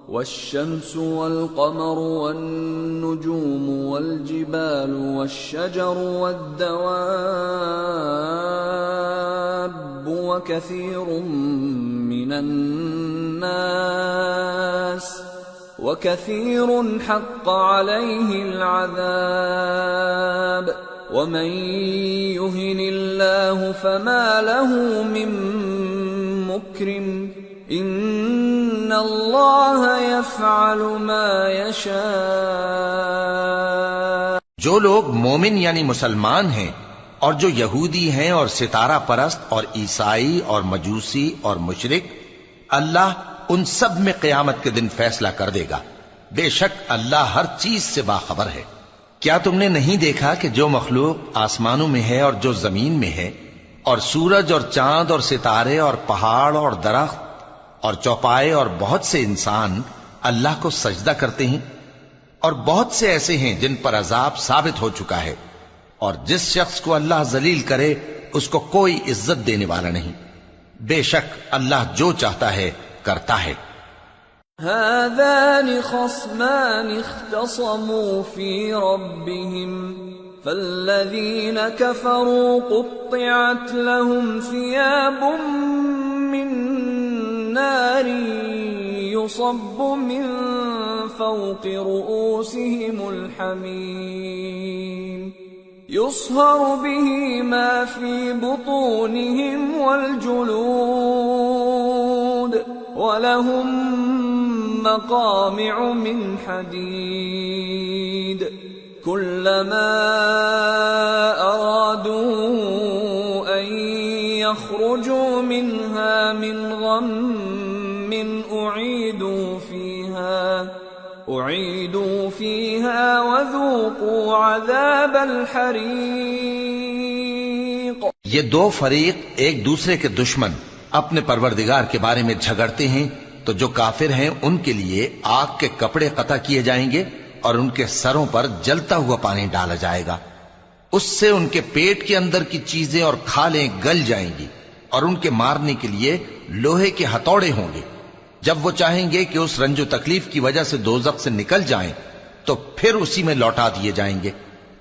والشمس والقمر والنجوم والجبال والشجر والدواب وكثير من الناس وكثير حق عليه العذاب ومن يهن الله فما له من مكرم ان الله يفعل ما يشاء۔ جو لوگ مومن یعنی مسلمان ہیں اور جو یہودی ہیں اور ستارہ پرست اور عیسائی اور مجوسی اور مشرک، اللہ ان سب میں قیامت کے دن فیصلہ کر دے گا۔ بے شک اللہ ہر چیز سے باخبر ہے۔ کیا تم نے نہیں دیکھا کہ جو مخلوق آسمانوں میں ہے اور جو زمین میں ہے، اور سورج اور چاند اور ستارے اور پہاڑ اور درخت اور چوپائے اور بہت سے انسان اللہ کو سجدہ کرتے ہیں، اور بہت سے ایسے ہیں جن پر عذاب ثابت ہو چکا ہے، اور جس شخص کو اللہ ذلیل کرے اس کو کوئی عزت دینے والا نہیں۔ بے شک اللہ جو چاہتا ہے کرتا ہے۔ هذان خصمان اختصموا في ربهم فالذين كفروا قطعت لهم ثياب من نار يصب من فوق رؤوسهم الحميم يصهر به ما في بطونهم والجلود ولهم مقامع من حديد كلما أرادوا أن يخرجوا منها من غم أعيدوا فيها وذوقوا عذاب الحريق۔ یہ دو فریق ایک دوسرے کے دشمن اپنے پروردگار کے بارے میں جھگڑتے ہیں، تو جو کافر ہیں ان کے لیے آگ کے کپڑے قطع کیے جائیں گے اور ان کے سروں پر جلتا ہوا پانی ڈالا جائے گا، اس سے ان کے پیٹ کے اندر کی چیزیں اور کھالیں گل جائیں گی، اور ان کے مارنے کے لیے لوہے کے ہتھوڑے ہوں گے۔ جب وہ چاہیں گے کہ اس رنج و تکلیف کی وجہ سے دوزخ سے نکل جائیں تو پھر اسی میں لوٹا دیے جائیں گے،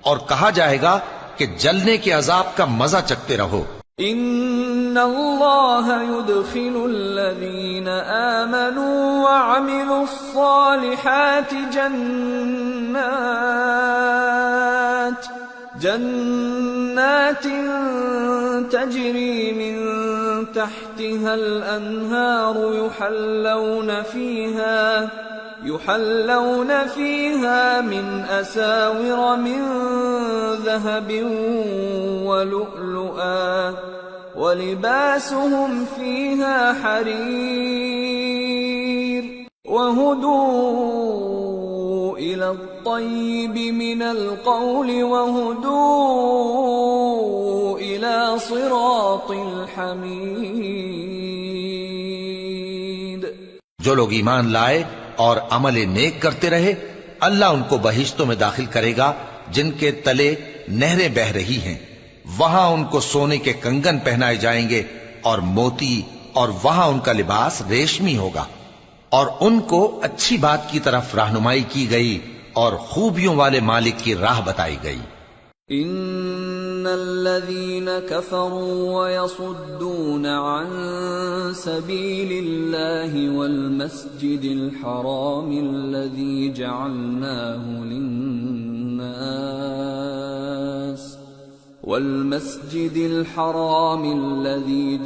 اور کہا جائے گا کہ جلنے کے عذاب کا مزہ چکھتے رہو۔ ان اللہ يدخل الذین آمنوا وعملوا الصالحات جنات تجری من تحتها الانہار يحلون فيها من أساور من ذهب ولؤلؤا ولباسهم فيها حرير وهدوا إلى الطيب من القول وهدوا إلى صراط الحميد۔ جو لوگ ایمان لائے اور عمل نیک کرتے رہے، اللہ ان کو بہشتوں میں داخل کرے گا جن کے تلے نہریں بہ رہی ہیں، وہاں ان کو سونے کے کنگن پہنائے جائیں گے اور موتی، اور وہاں ان کا لباس ریشمی ہوگا، اور ان کو اچھی بات کی طرف رہنمائی کی گئی اور خوبیوں والے مالک کی راہ بتائی گئی۔ ان الذين كفروا ويصدون عن سبيل الله والمسجد الحرام الذي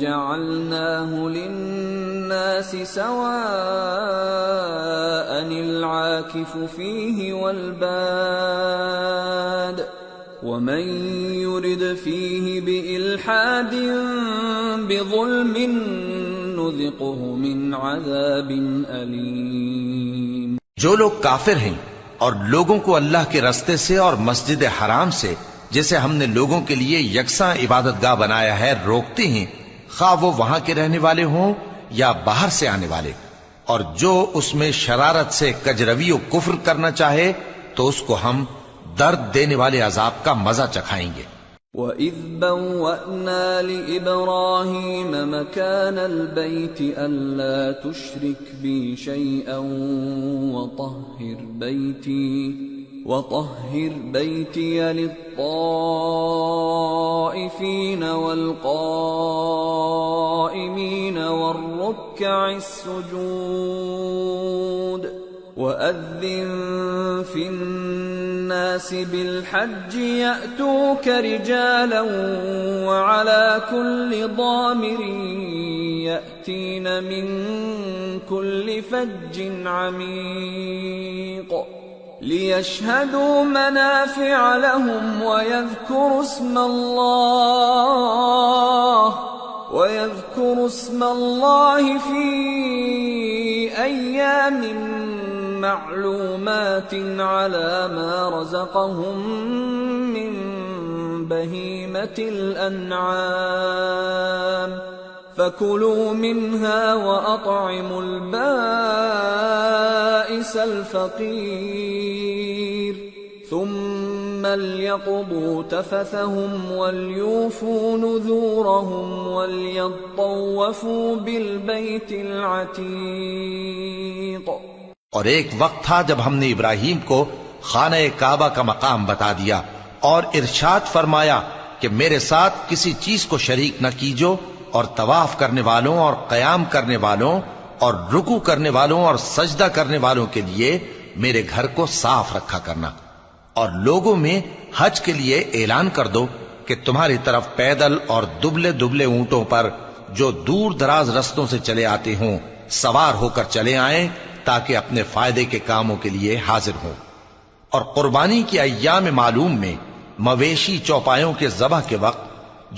جعلناه للناس سواء العاكف فيه والباد ومن يرد فيه بإلحاد بظلم نذقه من عذاب أليم۔ جو لوگ کافر ہیں اور لوگوں کو اللہ کے رستے سے اور مسجد حرام سے، جسے ہم نے لوگوں کے لیے یکساں عبادت گاہ بنایا ہے، روکتے ہیں، خواہ وہ وہاں کے رہنے والے ہوں یا باہر سے آنے والے، اور جو اس میں شرارت سے کجروی و کفر کرنا چاہے تو اس کو ہم درد دینے والے عذاب کا مزہ چکھائیں گے۔ وَإِذْ بَوَّأْنَا لِإِبْرَاهِيمَ مَكَانَ الْبَيْتِ أَلَّا تُشْرِكْ بِي شَيْئًا وَطَهِّرْ بَيْتِيَ لِلطَّائِفِينَ وَالْقَائِمِينَ وَالرُّكَّعِ السُّجُودِ وَأَذِّن فِي النَّاسِ بِالْحَجِّ يَأْتُوكَ رِجَالًا وَعَلَى كُلِّ ضَامِرٍ يَأْتِينَ مِنْ كُلِّ فَجٍّ عَمِيقٍ لِيَشْهَدُوا مَنَافِعَ لَهُمْ وَيَذْكُرُوا اسْمَ اللَّهِ فِي أَيَّامٍ معلومات على ما رزقهم من بهيمة الأنعام فكلوا منها وأطعموا البائس الفقير ثم ليقضوا تفثهم وليوفوا نذورهم وليطوفوا بالبيت العتيق۔ اور ایک وقت تھا جب ہم نے ابراہیم کو خانہ کعبہ کا مقام بتا دیا اور ارشاد فرمایا کہ میرے ساتھ کسی چیز کو شریک نہ کیجو، اور طواف کرنے والوں اور قیام کرنے والوں اور رکوع کرنے والوں اور سجدہ کرنے والوں کے لیے میرے گھر کو صاف رکھا کرنا، اور لوگوں میں حج کے لیے اعلان کر دو کہ تمہاری طرف پیدل اور دبلے دبلے اونٹوں پر جو دور دراز رستوں سے چلے آتے ہوں سوار ہو کر چلے آئیں تاکہ اپنے فائدے کے کاموں کے لیے حاضر ہوں۔ اور قربانی کی ایام معلوم میں مویشی چوپایوں کے ذبح کے وقت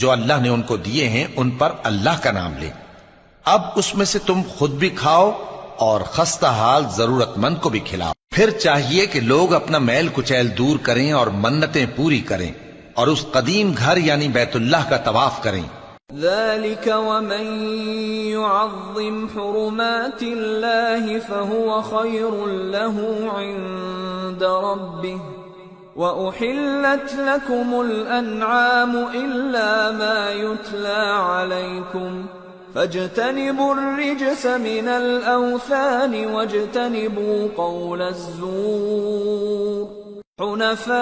جو اللہ نے ان کو دیے ہیں ان پر اللہ کا نام لیں۔ اب اس میں سے تم خود بھی کھاؤ اور خستہ حال ضرورت مند کو بھی کھلاؤ۔ پھر چاہیے کہ لوگ اپنا میل کچیل دور کریں اور منتیں پوری کریں اور اس قدیم گھر یعنی بیت اللہ کا طواف کریں۔ ذلك ومن يعظم حرمات الله فهو خير له عند ربه وأحلت لكم الأنعام إلا ما يتلى عليكم فاجتنبوا الرجس من الأوثان واجتنبوا قول الزور حنفاء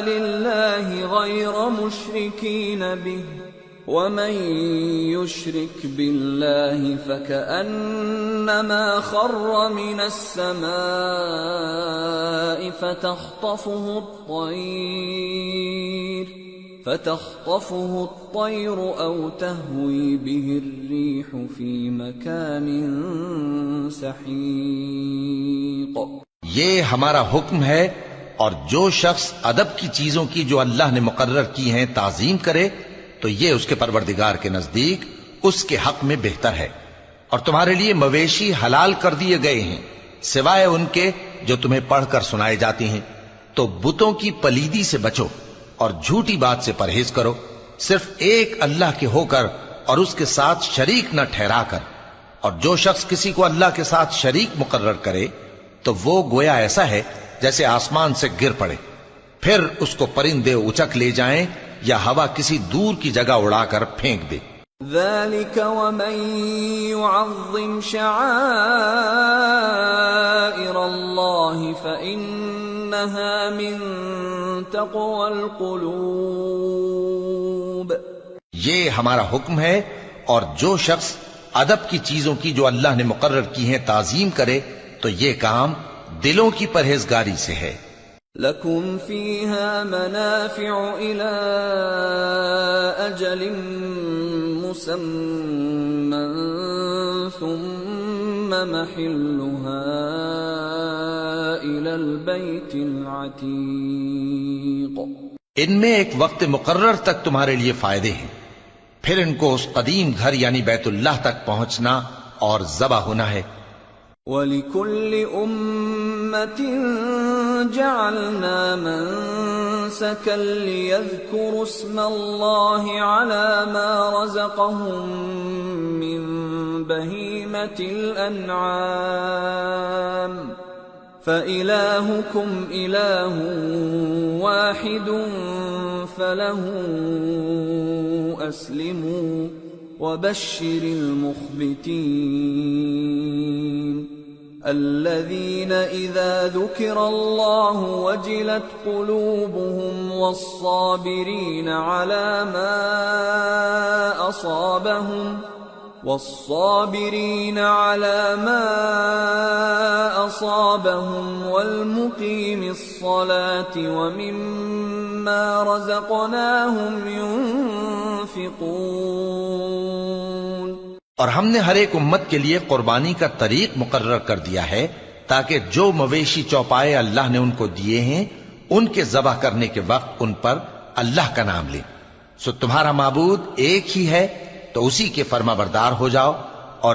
لله غير مشركين به ومن يشرك بالله فكأنما خر من السماء فتخطفه الطير أو تهوي به الريح في مكان سحيق۔ یہ ہمارا حکم ہے، اور جو شخص ادب کی چیزوں کی جو اللہ نے مقرر کی ہیں تعظیم کرے تو یہ اس کے پروردگار کے نزدیک اس کے حق میں بہتر ہے۔ اور تمہارے لیے مویشی حلال کر دیے گئے ہیں سوائے ان کے جو تمہیں پڑھ کر سنائے جاتی ہیں، تو بتوں کی پلیدی سے بچو اور جھوٹی بات سے پرہیز کرو، صرف ایک اللہ کے ہو کر اور اس کے ساتھ شریک نہ ٹھہرا کر۔ اور جو شخص کسی کو اللہ کے ساتھ شریک مقرر کرے تو وہ گویا ایسا ہے جیسے آسمان سے گر پڑے، پھر اس کو پرندے اچک لے جائیں یا ہوا کسی دور کی جگہ اڑا کر پھینک دے۔ ذلك ومن يعظم شعائر الله فإنها من تقوى القلوب۔ یہ ہمارا حکم ہے، اور جو شخص ادب کی چیزوں کی جو اللہ نے مقرر کی ہیں تعظیم کرے تو یہ کام دلوں کی پرہیزگاری سے ہے۔ لَكُمْ فِيهَا مَنَافِعُ إِلَىٰ أَجَلٍ مُّسَمًّى ثُمَّ مَحِلُّهَا إِلَى الْبَيْتِ الْعَتِيقِ۔ ان میں ایک وقت مقرر تک تمہارے لیے فائدے ہیں، پھر ان کو اس قدیم گھر یعنی بیت اللہ تک پہنچنا اور ذبح ہونا ہے۔ وَلِكُلِّ أُمَّةٍ جَعَلْنَا مَنسَكًا لِيَذْكُرُوا اسْمَ اللَّهِ عَلَى مَا رَزَقَهُم مِّن بَهِيمَةِ الْأَنْعَامِ فَإِلَٰهُكُمْ إِلَٰهٌ وَاحِدٌ فَلَهُ أَسْلِمُوا وَبَشِّرِ الْمُخْبِتِينَ الَّذِينَ إِذَا ذُكِرَ اللَّهُ وَجِلَتْ قُلُوبُهُمْ وَالصَّابِرِينَ عَلَى مَا أَصَابَهُمْ وَالْمُقِيمِ الصَّلَاةِ وَمِمَّا رَزَقْنَاهُمْ يُنْفِقُونَ۔ اور ہم نے ہر ایک امت کے لیے قربانی کا طریق مقرر کر دیا ہے تاکہ جو مویشی چوپائے اللہ نے ان کو دیے ہیں ان کے ذبح کرنے کے وقت ان پر اللہ کا نام لیں۔ سو تمہارا معبود ایک ہی ہے تو اسی کے فرما بردار ہو جاؤ اور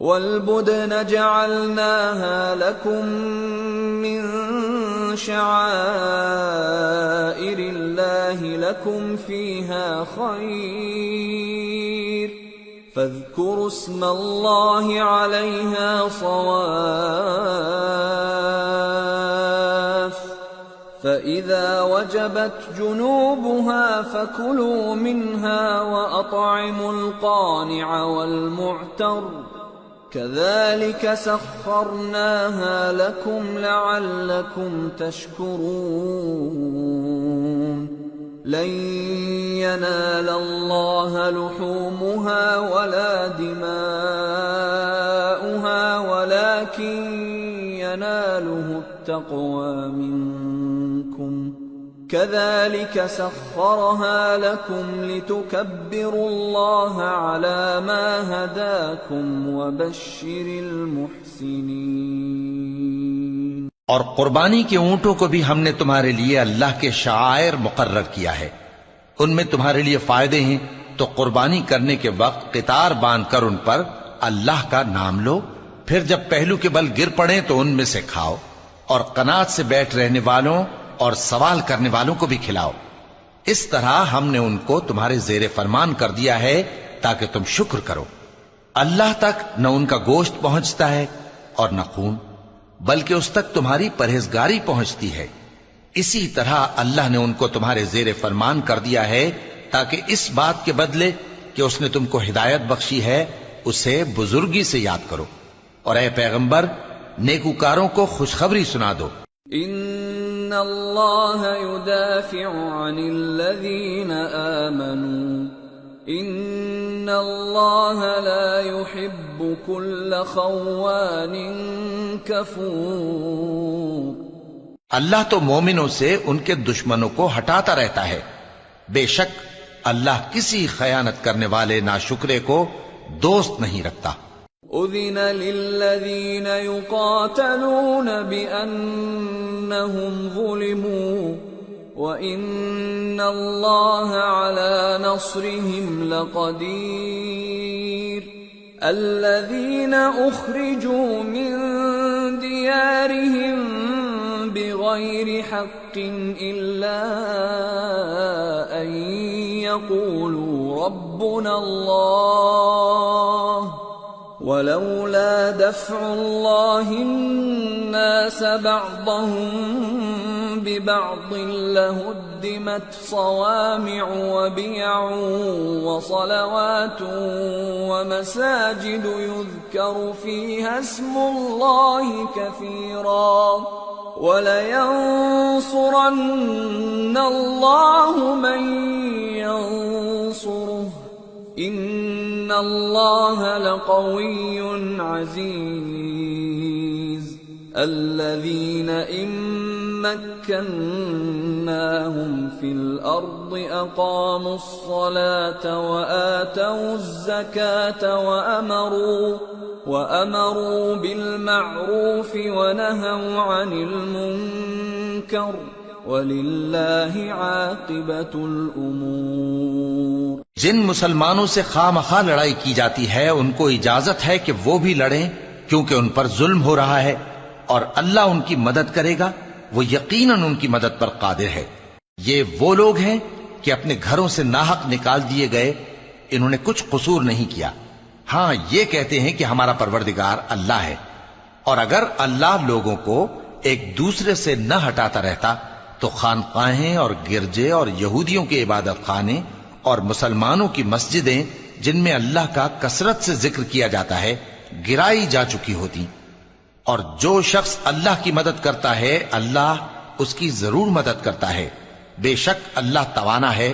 والبدن جعلناها لكم من شعائر الله لكم فيها خير فاذكروا اسم الله عليها صواف فإذا وجبت جنوبها فكلوا منها وأطعموا القانع والمعتر كذلك سخرناها لكم لعلكم تشكرون لن ينال الله لحومها ولا دماؤها ولكن يناله التقوى منكم كذلك سخرها لكم لتكبروا الله على ما هداكم وبشر المحسنين۔ اور قربانی کے اونٹوں کو بھی ہم نے تمہارے لیے اللہ کے شعائر مقرر کیا ہے، ان میں تمہارے لیے فائدے ہیں، تو قربانی کرنے کے وقت قطار باندھ کر ان پر اللہ کا نام لو، پھر جب پہلو کے بل گر پڑیں تو ان میں سے کھاؤ، اور قناعت سے بیٹھ رہنے والوں اور سوال کرنے والوں کو بھی کھلاؤ۔ اس طرح ہم نے ان کو تمہارے زیر فرمان کر دیا ہے تاکہ تم شکر کرو۔ اللہ تک نہ ان کا گوشت پہنچتا ہے اور نہ خون، بلکہ اس تک تمہاری پرہیزگاری پہنچتی ہے۔ اسی طرح اللہ نے ان کو تمہارے زیر فرمان کر دیا ہے تاکہ اس بات کے بدلے کہ اس نے تم کو ہدایت بخشی ہے اسے بزرگی سے یاد کرو، اور اے پیغمبر نیکوکاروں کو خوشخبری سنا دو۔ ان اللہ يدافع عن الذین آمنوا ان اللہ لا يحب كل خوان کفور۔ اللہ تو مومنوں سے ان کے دشمنوں کو ہٹاتا رہتا ہے، بے شک اللہ کسی خیانت کرنے والے ناشکرے کو دوست نہیں رکھتا۔ اذن للذین یقاتلون بأنہم ظلموا وَإِنَّ اللَّهَ عَلَى نَصْرِهِمْ لَقَدِيرٌ الَّذِينَ أُخْرِجُوا مِنْ دِيَارِهِمْ بِغَيْرِ حَقٍّ إِلَّا أَنْ يَقُولُوا رَبُّنَا اللَّهُ وَلَوْلَا دَفْعُ اللَّهِ النَّاسَ بَعْضَهُمْ بِبَعْضٍ لَهُدِّمَتْ صَوَامِعُ وَبِيَعٌ وَصَلَوَاتٌ وَمَسَاجِدُ يُذْكَرُ فِيهَا اسْمُ اللَّهِ كَثِيرًا وَلَيَنصُرَنَّ اللَّهُ مَن يَنصُرُهُ إِنَّ اللَّهَ لَقَوِيٌّ عَزِيزٌ الَّذِينَ إِن مَّكَّنَّاهُمْ فِي الْأَرْضِ أَقَامُوا الصَّلَاةَ وَآتَوُا الزَّكَاةَ وَأَمَرُوا بِالْمَعْرُوفِ وَنَهَوْا عَنِ الْمُنكَرِ وَلِلَّهِ عَاقِبَةُ الْأُمُورِ۔ جن مسلمانوں سے خواہ مخواہ لڑائی کی جاتی ہے ان کو اجازت ہے کہ وہ بھی لڑیں، کیونکہ ان پر ظلم ہو رہا ہے، اور اللہ ان کی مدد کرے گا، وہ یقیناً ان کی مدد پر قادر ہے۔ یہ وہ لوگ ہیں کہ اپنے گھروں سے ناحق نکال دیے گئے، انہوں نے کچھ قصور نہیں کیا، ہاں یہ کہتے ہیں کہ ہمارا پروردگار اللہ ہے۔ اور اگر اللہ لوگوں کو ایک دوسرے سے نہ ہٹاتا رہتا تو خانقاہیں اور گرجے اور یہودیوں کے عبادت خانے اور مسلمانوں کی مسجدیں جن میں اللہ کا کثرت سے ذکر کیا جاتا ہے گرائی جا چکی ہوتی۔ اور جو شخص اللہ کی مدد کرتا ہے اللہ اس کی ضرور مدد کرتا ہے، بے شک اللہ توانا ہے،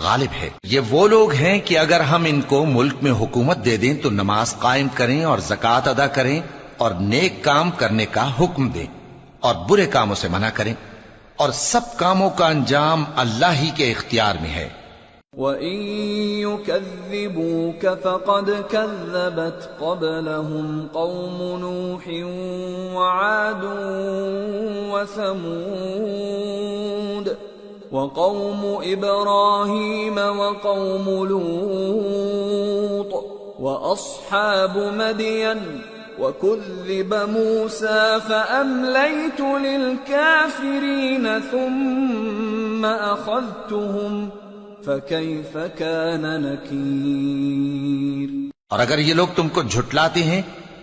غالب ہے۔ یہ وہ لوگ ہیں کہ اگر ہم ان کو ملک میں حکومت دے دیں تو نماز قائم کریں اور زکوٰۃ ادا کریں اور نیک کام کرنے کا حکم دیں اور برے کاموں سے منع کریں، اور سب کاموں کا انجام اللہ ہی کے اختیار میں ہے۔ وَإِن يُكَذِّبُوكَ فَقَدْ كَذَّبَتْ قَبْلَهُمْ قَوْمُ نُوحٍ وَعَادٌ وَثَمُودُ وَقَوْمُ إِبْرَاهِيمَ وَقَوْمُ لُوطٍ وَأَصْحَابُ مَدْيَنَ وَكُذِّبَ مُوسَى فَأَمْلَيْتُ لِلْكَافِرِينَ ثُمَّ أَخَذْتُهُمْ فَكَيْفَ كَانَ نَكِيرِ۔ اور اگر یہ لوگ تم کو جھٹلاتے ہیں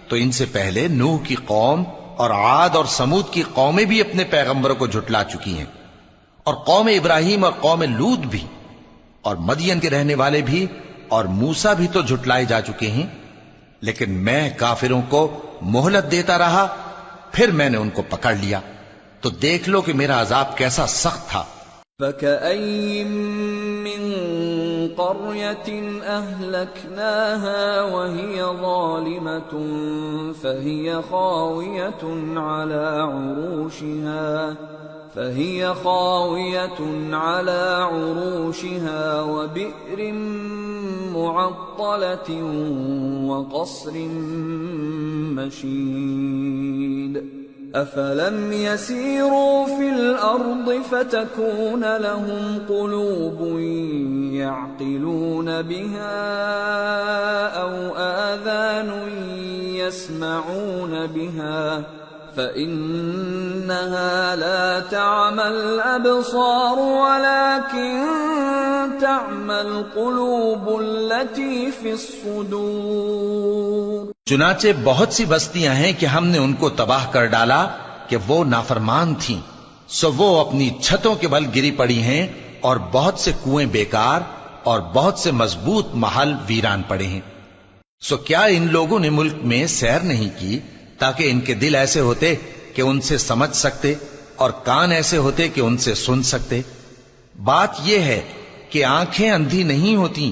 تو ان سے پہلے نوح کی قوم اور عاد اور سمود کی قومیں بھی اپنے پیغمبروں کو جھٹلا چکی ہیں، اور قوم ابراہیم اور قوم لوط بھی، اور مدین کے رہنے والے بھی، اور موسیٰ بھی تو جھٹلائے جا چکے ہیں، لیکن میں کافروں کو مہلت دیتا رہا، پھر میں نے ان کو پکڑ لیا، تو دیکھ لو کہ میرا عذاب کیسا سخت تھا۔ فَكَأَيِّن مِّن قَرْيَةٍ أَهْلَكْنَاهَا وَهِيَ ظَالِمَةٌ فَهِيَ خَاوِيَةٌ عَلَى عُرُوشِهَا وَبِئْرٍ مُّعَطَّلَةٍ وَقَصْرٍ مَّشِيدٍ أَفَلَمْ يَسِيرُوا فِي الْأَرْضِ فَتَكُونَ لَهُمْ قُلُوبٌ يَعْقِلُونَ بِهَا أَوْ آذَانٌ يَسْمَعُونَ بِهَا فَإِنَّهَا لَا تَعْمَى الْأَبْصَارُ وَلَكِن تَعْمَى الْقُلُوبُ الَّتِي فِي الصُّدُورِ۔ چنانچہ بہت سی بستیاں ہیں کہ ہم نے ان کو تباہ کر ڈالا کہ وہ نافرمان تھیں، سو وہ اپنی چھتوں کے بل گری پڑی ہیں، اور بہت سے کنویں بیکار اور بہت سے مضبوط محل ویران پڑے ہیں۔ سو کیا ان لوگوں نے ملک میں سیر نہیں کی تاکہ ان کے دل ایسے ہوتے کہ ان سے سمجھ سکتے اور کان ایسے ہوتے کہ ان سے سن سکتے؟ بات یہ ہے کہ آنکھیں اندھی نہیں ہوتی،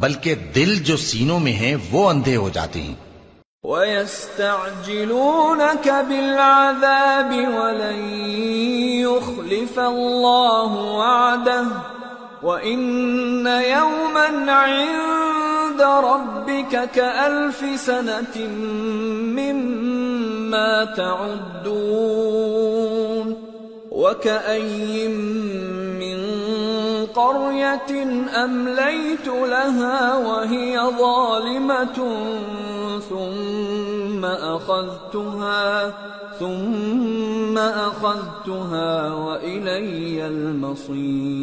بلکہ دل جو سینوں میں ہیں وہ اندھے ہو جاتے ہیں۔ وَيَسْتَعْجِلُونَكَ بِالْعَذَابِ وَلَن يُخْلِفَ اللَّهُ وَعْدَهُ وَإِنَّ يَوْمًا عِندَ رَبِّكَ كَأَلْفِ سَنَةٍ مِّمَّا تَعُدُّونَ وَكَأَيِّن مِّن قَرْيَةٍ أَمْلَيْتُ لَهَا وَهِيَ ظَالِمَةٌ ثُمَّ أَخَذْتُهَا وَإِلَيَّ الْمَصِيرُ۔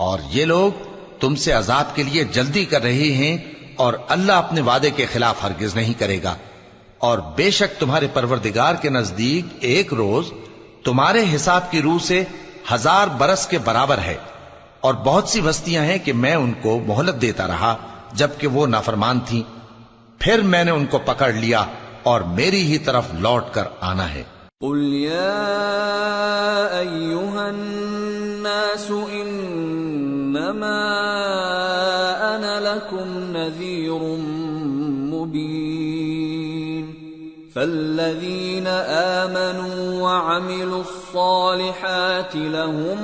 اور یہ لوگ تم سے عذاب کے لیے جلدی کر رہے ہیں، اور اللہ اپنے وعدے کے خلاف ہرگز نہیں کرے گا، اور بے شک تمہارے پروردگار کے نزدیک ایک روز تمہارے حساب کی روح سے 1000 برس کے برابر ہے، اور بہت سی بستیاں ہیں کہ میں ان کو مہلت دیتا رہا جبکہ وہ نافرمان تھیں، پھر میں نے ان کو پکڑ لیا اور میری ہی طرف لوٹ کر آنا ہے۔ قُلْ يَا أَيُّهَا النَّاسُ إِنَّمَا أَنَا لَكُمْ نَذِيرٌ مُّبِينٌ فَالَّذِينَ آمَنُوا وَعَمِلُوا الصَّالِحَاتِ لَهُم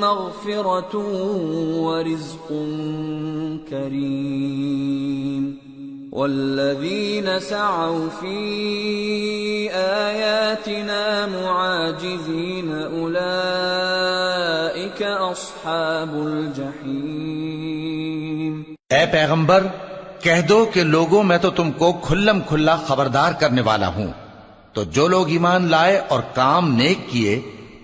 مَّغْفِرَةٌ وَرِزْقٌ كَرِيمٌ وَالَّذِينَ سَعَوْا فِي آيَاتِنَا مُعَاجِزِينَ أُولَئِكَ أَصْحَابُ الْجَحِيمِ۔ اے پیغمبر کہہ دو کہ لوگوں میں تو تم کو کھلم کھلا خبردار کرنے والا ہوں، تو جو لوگ ایمان لائے اور کام نیک کیے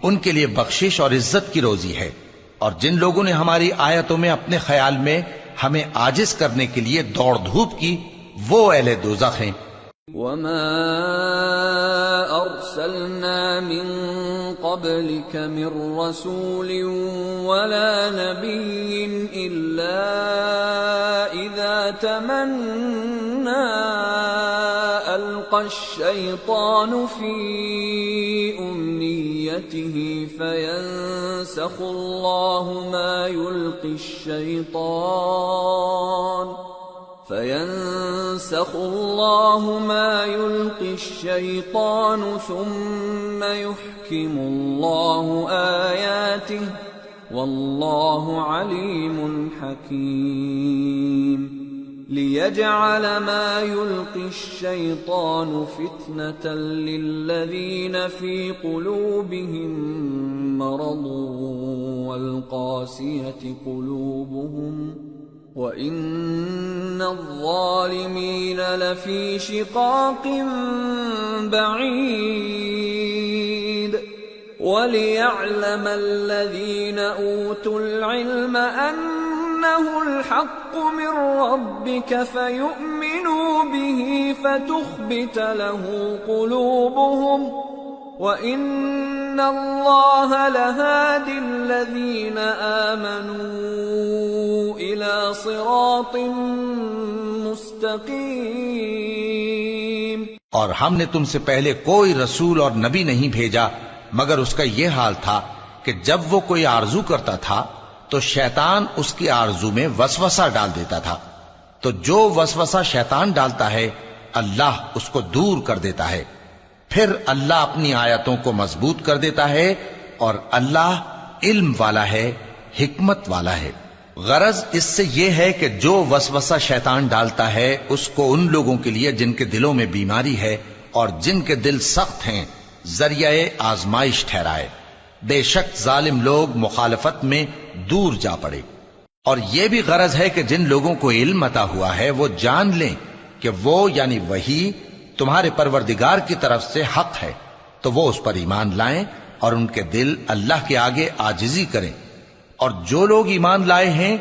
ان کے لیے بخشش اور عزت کی روزی ہے، اور جن لوگوں نے ہماری آیتوں میں اپنے خیال میں ہمیں عاجز کرنے کے لیے دوڑ دھوپ کی، وہ اہل دوزخ ہیں۔ وَمَا أَرْسَلْنَا مِن قَبْلِكَ مِن رَّسُولٍ وَلَا نَبِيٍّ إِلَّا إِذَا تَمَنَّى أَلْقَى الشَّيْطَانُ فِي أُمْنِيَّتِهِ فَيَنسَخُ اللَّهُ مَا يُلْقِي الشَّيْطَانُ ثُمَّ يُحْكِمُ اللَّهُ آيَاتِهِ واللہ علیم حکیم ليجعل ما يلقي الشيطان فتنة للذين في قلوبهم مرض والقاسية قلوبهم وإن الظالمين لفي شقاق بعيد وَلِيَعْلَمَ الَّذِينَ أُوتُوا الْعِلْمَ أَنَّهُ الْحَقُّ مِنْ رَبِّكَ فَيُؤْمِنُوا بِهِ فَتُخْبِتَ لَهُ قُلُوبُهُمْ وَإِنَّ اللَّهَ لَهَادِ الَّذِينَ آمَنُوا إِلَى صِرَاطٍ مُسْتَقِيمٍ۔ اور ہم نے تم سے پہلے کوئی رسول اور نبی نہیں بھیجا مگر اس کا یہ حال تھا کہ جب وہ کوئی آرزو کرتا تھا تو شیطان اس کی آرزو میں وسوسہ ڈال دیتا تھا، تو جو وسوسہ شیطان ڈالتا ہے اللہ اس کو دور کر دیتا ہے، پھر اللہ اپنی آیتوں کو مضبوط کر دیتا ہے اور اللہ علم والا ہے، حکمت والا ہے۔ غرض اس سے یہ ہے کہ جو وسوسہ شیطان ڈالتا ہے اس کو ان لوگوں کے لیے جن کے دلوں میں بیماری ہے اور جن کے دل سخت ہیں ذریعہ آزمائش ٹھہرائے۔ بے شک ظالم لوگ مخالفت میں دور جا پڑے۔ اور یہ بھی غرض ہے کہ جن لوگوں کو علم عطا ہوا ہے وہ جان لیں کہ وہ یعنی وحی تمہارے پروردگار کی طرف سے حق ہے، تو وہ اس پر ایمان لائیں اور ان کے دل اللہ کے آگے عاجزی کریں، اور جو لوگ ایمان لائے ہیں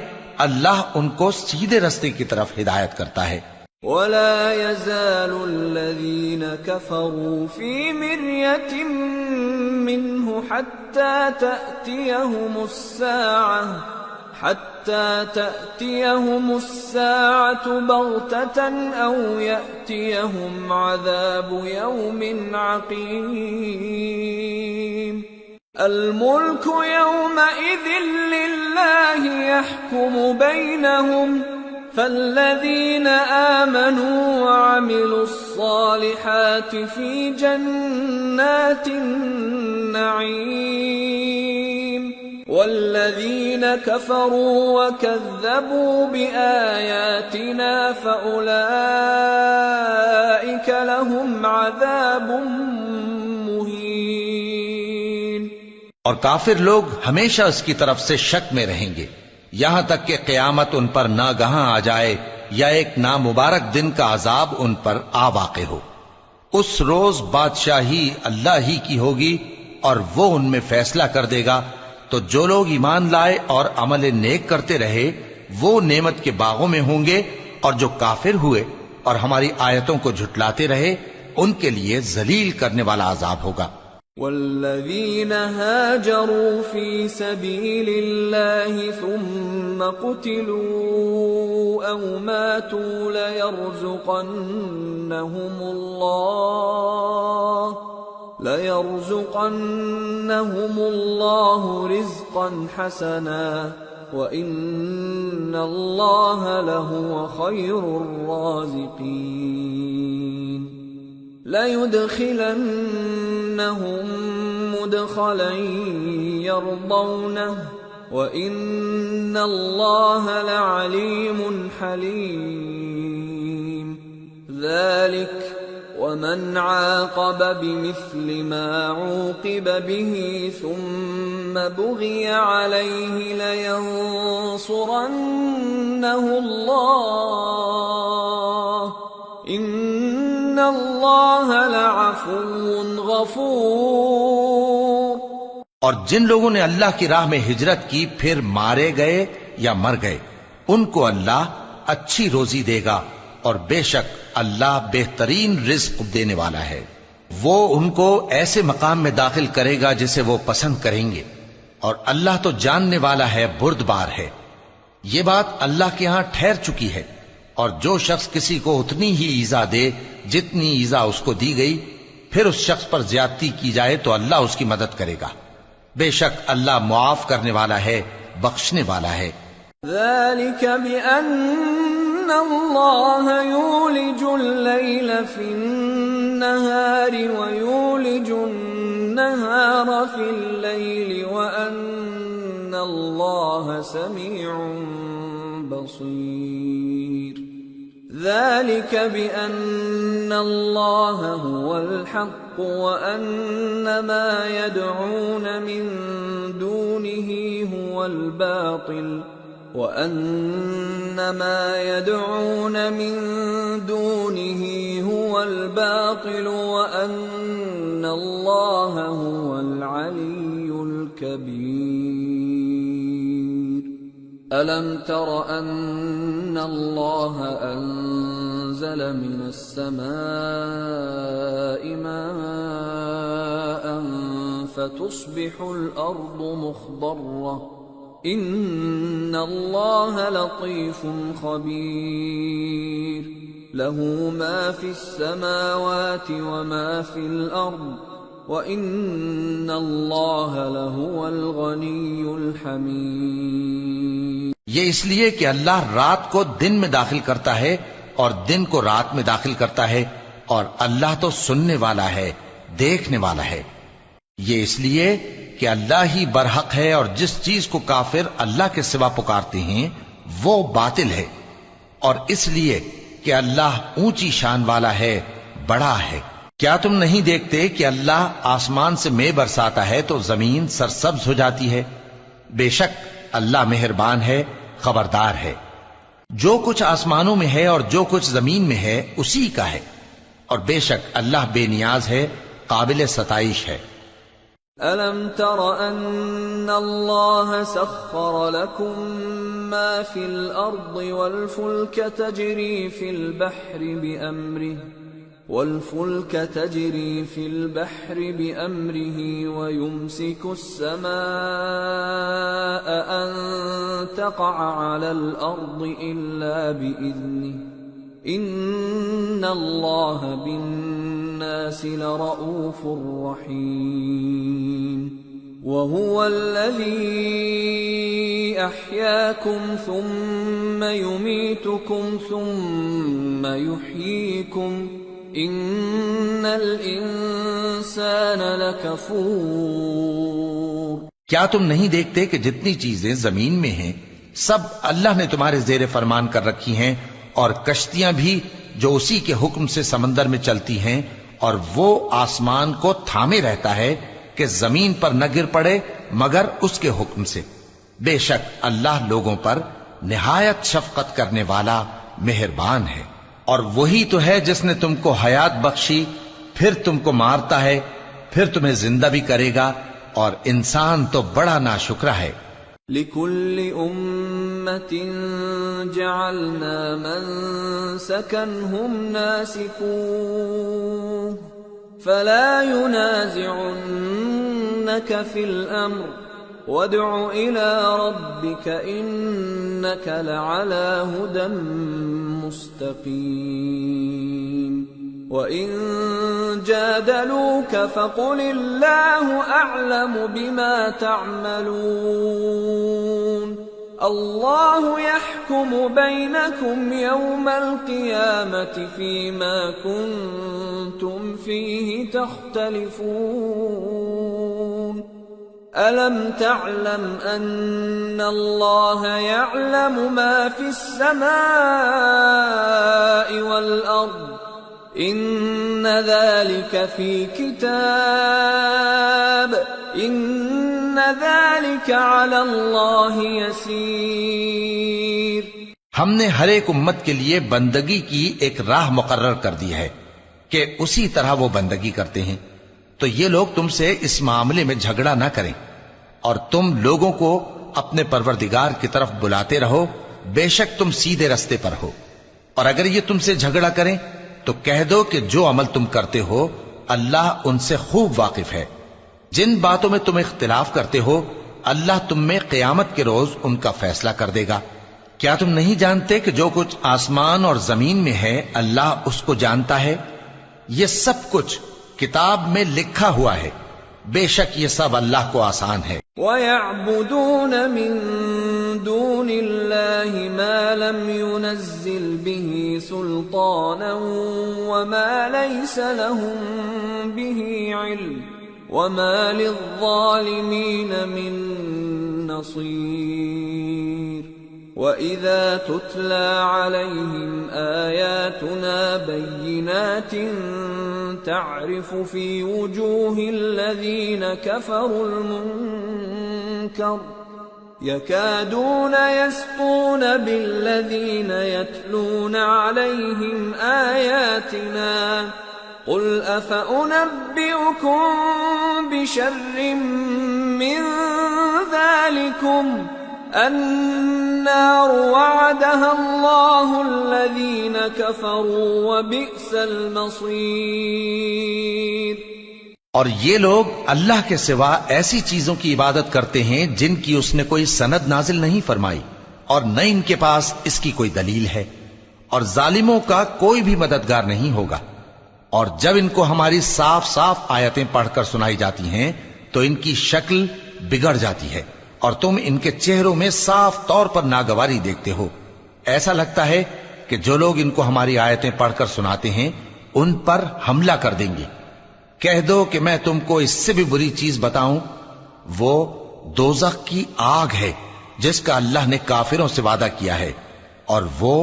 اللہ ان کو سیدھے رستے کی طرف ہدایت کرتا ہے۔ وَلَا يَزَالُ الَّذِينَ كَفَرُوا فِي مِرْيَةٍ مِّنْهُ حَتَّى تَأْتِيَهُمُ السَّاعَةُ بَغْتَةً أَوْ يَأْتِيَهُمْ عَذَابُ يَوْمٍ عَقِيمٍ الْمُلْكُ يَوْمَئِذٍ لِلَّهِ يَحْكُمُ بَيْنَهُمْ فَالَّذِينَ آمَنُوا وَعَمِلُوا الصَّالِحَاتِ فِي جَنَّاتِ النَّعِيمِ وَالَّذِينَ كَفَرُوا وَكَذَّبُوا بِآيَاتِنَا فَأُولَئِكَ لَهُمْ عَذَابٌ مُهِينٌ۔ اور کافر لوگ ہمیشہ اس کی طرف سے شک میں رہیں گے یہاں تک کہ قیامت ان پر ناگہاں آ جائے یا ایک نامبارک دن کا عذاب ان پر آ واقع ہو۔ اس روز بادشاہی اللہ ہی کی ہوگی اور وہ ان میں فیصلہ کر دے گا، تو جو لوگ ایمان لائے اور عمل نیک کرتے رہے وہ نعمت کے باغوں میں ہوں گے، اور جو کافر ہوئے اور ہماری آیتوں کو جھٹلاتے رہے ان کے لیے ذلیل کرنے والا عذاب ہوگا۔ والذین هاجروا فی سبیل اللہ ثم قتلوا او ماتوا لَيَرْزُقَنَّهُمُ اللَّهُ رِزْقًا حَسَنًا وَإِنَّ اللَّهَ لَهُوَ خَيْرُ الرَّازِقِينَ لَيُدْخِلَنَّهُمْ مُدْخَلًا يَرْضَوْنَهُ وَإِنَّ اللَّهَ لَعَلِيمٌ حَلِيمٌ ذَلِكَ وَمَنْ عَاقَبَ بِمِثْلِ مَا عُوقِبَ بِهِ ثُمَّ بُغِيَ عَلَيْهِ لَيَنصُرَنَّهُ اللَّهُ إِنَّ اللَّهَ لَعَفُوٌّ غَفُورٌ۔ اور جن لوگوں نے اللہ کی راہ میں ہجرت کی پھر مارے گئے یا مر گئے ان کو اللہ اچھی روزی دے گا، اور بے شک اللہ بہترین رزق دینے والا ہے۔ وہ ان کو ایسے مقام میں داخل کرے گا جسے وہ پسند کریں گے، اور اللہ تو جاننے والا ہے، بردبار ہے۔ یہ بات اللہ کے ہاں ٹھہر چکی ہے، اور جو شخص کسی کو اتنی ہی ایذا دے جتنی ایذا اس کو دی گئی، پھر اس شخص پر زیادتی کی جائے تو اللہ اس کی مدد کرے گا۔ بے شک اللہ معاف کرنے والا ہے، بخشنے والا ہے۔ ذَلِكَ بِأَنَّ اللَّهَ يُولِجُ اللَّيْلَ فِي النَّهَارِ وَيُولِجُ النَّهَارَ فِي اللَّيْلِ وَأَنَّ اللہ سمیع بصیر ذلك بأن الله هو الحق وأن ما يدعون من دونه هو الباطل وأن ما يدعون من دونه هو الباطل وأن الله هو العلي الكبير ألم تر أن الله أنزل من السماء ماء فتصبح الأرض مخضرة إن الله لطيف خبير له ما في السماوات وما في الأرض وَإِنَّ اللَّهَ لَهُوَ الْغَنِيُّ الْحَمِيدُ یہ اس لیے کہ اللہ رات کو دن میں داخل کرتا ہے اور دن کو رات میں داخل کرتا ہے، اور اللہ تو سننے والا ہے، دیکھنے والا ہے۔ یہ اس لیے کہ اللہ ہی برحق ہے، اور جس چیز کو کافر اللہ کے سوا پکارتے ہیں وہ باطل ہے، اور اس لیے کہ اللہ اونچی شان والا ہے، بڑا ہے۔ کیا تم نہیں دیکھتے کہ اللہ آسمان سے مے برساتا ہے تو زمین سرسبز ہو جاتی ہے؟ بے شک اللہ مہربان ہے، خبردار ہے۔ جو کچھ آسمانوں میں ہے اور جو کچھ زمین میں ہے اسی کا ہے، اور بے شک اللہ بے نیاز ہے، قابل ستائش ہے۔ أَلَمْ تَرَ أَنَّ اللَّهَ سَخَّرَ لَكُم مَّا فِي الْأَرْضِ وَالْفُلْكَ تَجْرِي فِي الْبَحْرِ بِأَمْرِهِ وَيُمْسِكُ السَّمَاءَ أَن تَقَعَ عَلَى الْأَرْضِ إِلَّا بِإِذْنِهِ إِنَّ اللَّهَ بِالنَّاسِ لَرَءُوفٌ رَحِيمٌ وَهُوَ الَّذِي أَحْيَاكُمْ ثُمَّ يُمِيتُكُمْ ثُمَّ يُحْيِيكُمْ ان الانسان لکفور۔ کیا تم نہیں دیکھتے کہ جتنی چیزیں زمین میں ہیں سب اللہ نے تمہارے زیر فرمان کر رکھی ہیں، اور کشتیاں بھی جو اسی کے حکم سے سمندر میں چلتی ہیں، اور وہ آسمان کو تھامے رہتا ہے کہ زمین پر نہ گر پڑے مگر اس کے حکم سے۔ بے شک اللہ لوگوں پر نہایت شفقت کرنے والا مہربان ہے۔ اور وہی تو ہے جس نے تم کو حیات بخشی، پھر تم کو مارتا ہے، پھر تمہیں زندہ بھی کرے گا، اور انسان تو بڑا ناشکرا ہے۔ لِكُلِّ أُمَّةٍ جَعَلْنَا مَنسَكًا هُمْ نَاسِكُوهُ فَلَا يُنَازِعُنَّكَ فِي الْأَمْرِ وَادْعُ إِلَى رَبِّكَ إِنَّكَ لَعَلَى هُدًى مُسْتَقِيمٍ وَإِن جَادَلُوكَ فَقُلِ اللَّهُ أَعْلَمُ بِمَا تَعْمَلُونَ اللَّهُ يَحْكُمُ بَيْنَكُمْ يَوْمَ الْقِيَامَةِ فِيمَا كُنتُمْ فِيهِ تَخْتَلِفُونَ أَلَمْ تَعْلَمْ أَنَّ اللَّهَ يَعْلَمُ مَا فِي السَّمَاءِ وَالْأَرْضِ إِنَّ ذَلِكَ فِي كِتَابٍ إِنَّ ذَلِكَ عَلَى اللَّهِ يَسِيرٌ۔ ہم نے ہر ایک امت کے لیے بندگی کی ایک راہ مقرر کر دی ہے کہ اسی طرح وہ بندگی کرتے ہیں، تو یہ لوگ تم سے اس معاملے میں جھگڑا نہ کریں، اور تم لوگوں کو اپنے پروردگار کی طرف بلاتے رہو، بے شک تم سیدھے رستے پر ہو۔ اور اگر یہ تم سے جھگڑا کریں تو کہہ دو کہ جو عمل تم کرتے ہو اللہ ان سے خوب واقف ہے۔ جن باتوں میں تم اختلاف کرتے ہو اللہ تم میں قیامت کے روز ان کا فیصلہ کر دے گا۔ کیا تم نہیں جانتے کہ جو کچھ آسمان اور زمین میں ہے اللہ اس کو جانتا ہے؟ یہ سب کچھ کتاب میں لکھا ہوا ہے، بے شک یہ سب اللہ کو آسان ہے۔ وَيَعْبُدُونَ مِن دُونِ اللَّهِ مَا لَمْ يُنَزِّلْ بِهِ سُلْطَانًا وَمَا لَيْسَ لَهُم بِهِ عِلْمٌ وَمَا لِلظَّالِمِينَ مِن نصير وَإِذَا تُتْلَى عَلَيْهِمْ آيَاتُنَا بَيِّنَاتٍ تَعْرِفُ فِي وُجُوهِ الَّذِينَ كَفَرُوا الْمُنكَرَ يَكَادُونَ يَسْطُونَ بِالَّذِينَ يَتْلُونَ عَلَيْهِمْ آيَاتِنَا قُلْ أَفَأُنَبِّئُكُم بِشَرٍّ مِّن ذَلِكُمْ النار وعدها الله الذين كفروا وبئس المصير۔ اور یہ لوگ اللہ کے سوا ایسی چیزوں کی عبادت کرتے ہیں جن کی اس نے کوئی سند نازل نہیں فرمائی اور نہ ان کے پاس اس کی کوئی دلیل ہے، اور ظالموں کا کوئی بھی مددگار نہیں ہوگا۔ اور جب ان کو ہماری صاف صاف آیتیں پڑھ کر سنائی جاتی ہیں تو ان کی شکل بگڑ جاتی ہے اور تم ان کے چہروں میں صاف طور پر ناگواری دیکھتے ہو۔ ایسا لگتا ہے کہ جو لوگ ان کو ہماری آیتیں پڑھ کر سناتے ہیں ان پر حملہ کر دیں گے۔ کہہ دو کہ میں تم کو اس سے بھی بری چیز بتاؤں، وہ دوزخ کی آگ ہے جس کا اللہ نے کافروں سے وعدہ کیا ہے، اور وہ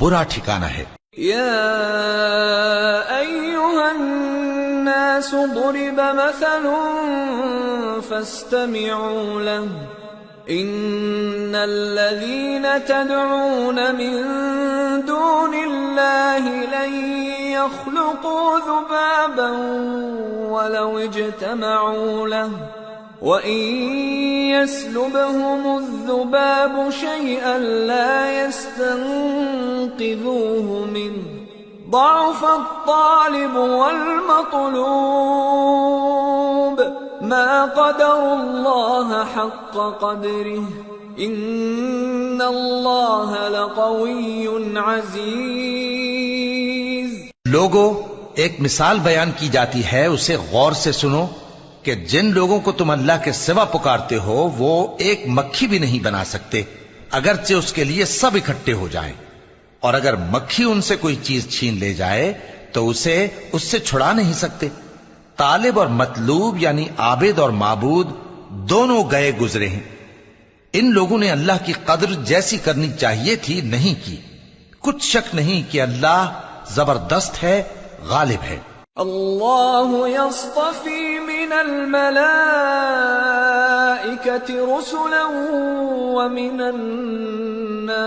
برا ٹھکانہ ہے۔ یا ایھا الناس ضرب مثل فاستمعوا له ان الذين تدعون من دون الله لن يخلقوا ذبابا ولو اجتمعوا له وَإِن يَسْلُبْهُمُ الذُّبَابُ شَيْئًا لَا يَسْتَنقِذُوهُ مِنْهُ ضَعُفَ الطَّالِبُ وَالْمَطْلُوبُ مَا قَدَرُوا اللَّهَ حَقَّ قَدْرِهِ إِنَّ اللَّهَ لَقَوِيٌّ عَزِيزٌ۔ لوگو، ایک مثال بیان کی جاتی ہے، اسے غور سے سنو کہ جن لوگوں کو تم اللہ کے سوا پکارتے ہو وہ ایک مکھی بھی نہیں بنا سکتے اگرچہ اس کے لیے سب اکٹھے ہو جائیں، اور اگر مکھی ان سے کوئی چیز چھین لے جائے تو اسے اس سے چھڑا نہیں سکتے۔ طالب اور مطلوب یعنی عابد اور معبود دونوں گئے گزرے ہیں۔ ان لوگوں نے اللہ کی قدر جیسی کرنی چاہیے تھی نہیں کی۔ کچھ شک نہیں کہ اللہ زبردست ہے، غالب ہے۔ اللہ یصطفی من الملائکة رسلا ومن الناس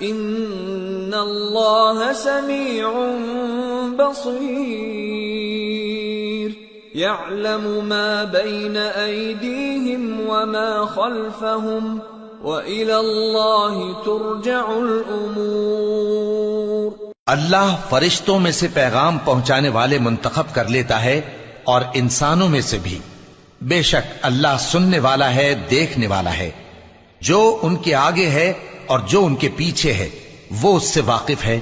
ان اللہ سمیع بصیر یعلم ما بین ایدیہم وما خلفہم وإلی اللہ ترجع الامور۔ اللہ فرشتوں میں سے پیغام پہنچانے والے منتخب کر لیتا ہے اور انسانوں میں سے بھی۔ بے شک اللہ سننے والا ہے، دیکھنے والا ہے۔ جو ان کے آگے ہے اور جو ان کے پیچھے ہے وہ اس سے واقف ہے،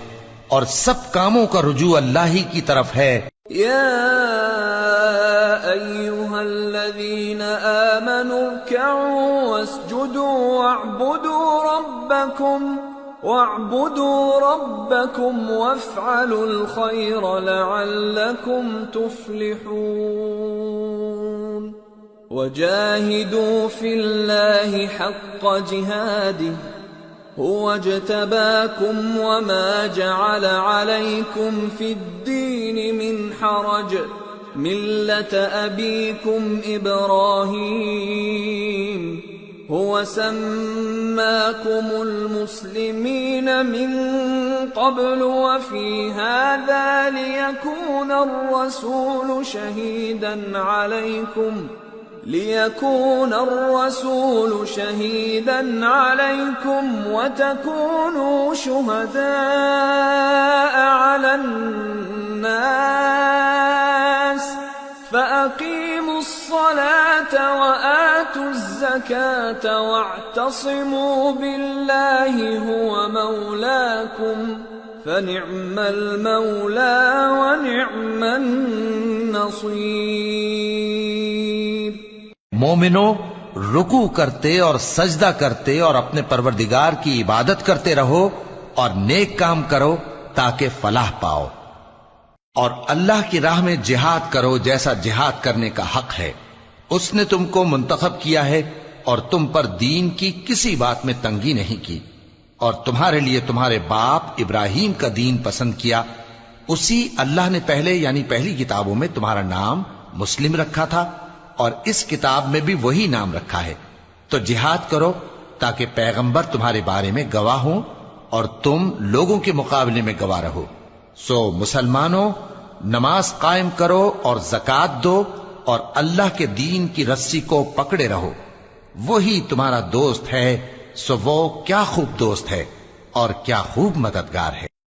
اور سب کاموں کا رجوع اللہ ہی کی طرف ہے۔ یا ایھا الذین آمنوا ارکعوا واسجدوا واعبدوا ربکم وافعلوا الخیر لعلکم تفلحون وجاہدوا فی اللہ حق جہادہ هو اجتباكم وما جعل عليكم في الدين من حرج ملة أبيكم إبراهيم هو سماكم المسلمين من قبل وفي هذا ليكون الرسول شهيدا عليكم وتكونوا شهداء على الناس فأقيموا الصلاة وآتوا الزكاة واعتصموا بالله هو مولاكم فنعم المولى ونعم النصير۔ مومنو، رکوع کرتے اور سجدہ کرتے اور اپنے پروردگار کی عبادت کرتے رہو اور نیک کام کرو تاکہ فلاح پاؤ، اور اللہ کی راہ میں جہاد کرو جیسا جہاد کرنے کا حق ہے، اس نے تم کو منتخب کیا ہے اور تم پر دین کی کسی بات میں تنگی نہیں کی، اور تمہارے لیے تمہارے باپ ابراہیم کا دین پسند کیا، اسی اللہ نے پہلے یعنی پہلی کتابوں میں تمہارا نام مسلم رکھا تھا، اور اس کتاب میں بھی وہی نام رکھا ہے۔ تو جہاد کرو تاکہ پیغمبر تمہارے بارے میں گواہ ہوں اور تم لوگوں کے مقابلے میں گواہ رہو۔ سو مسلمانوں، نماز قائم کرو اور زکات دو اور اللہ کے دین کی رسی کو پکڑے رہو، وہی تمہارا دوست ہے، سو وہ کیا خوب دوست ہے اور کیا خوب مددگار ہے۔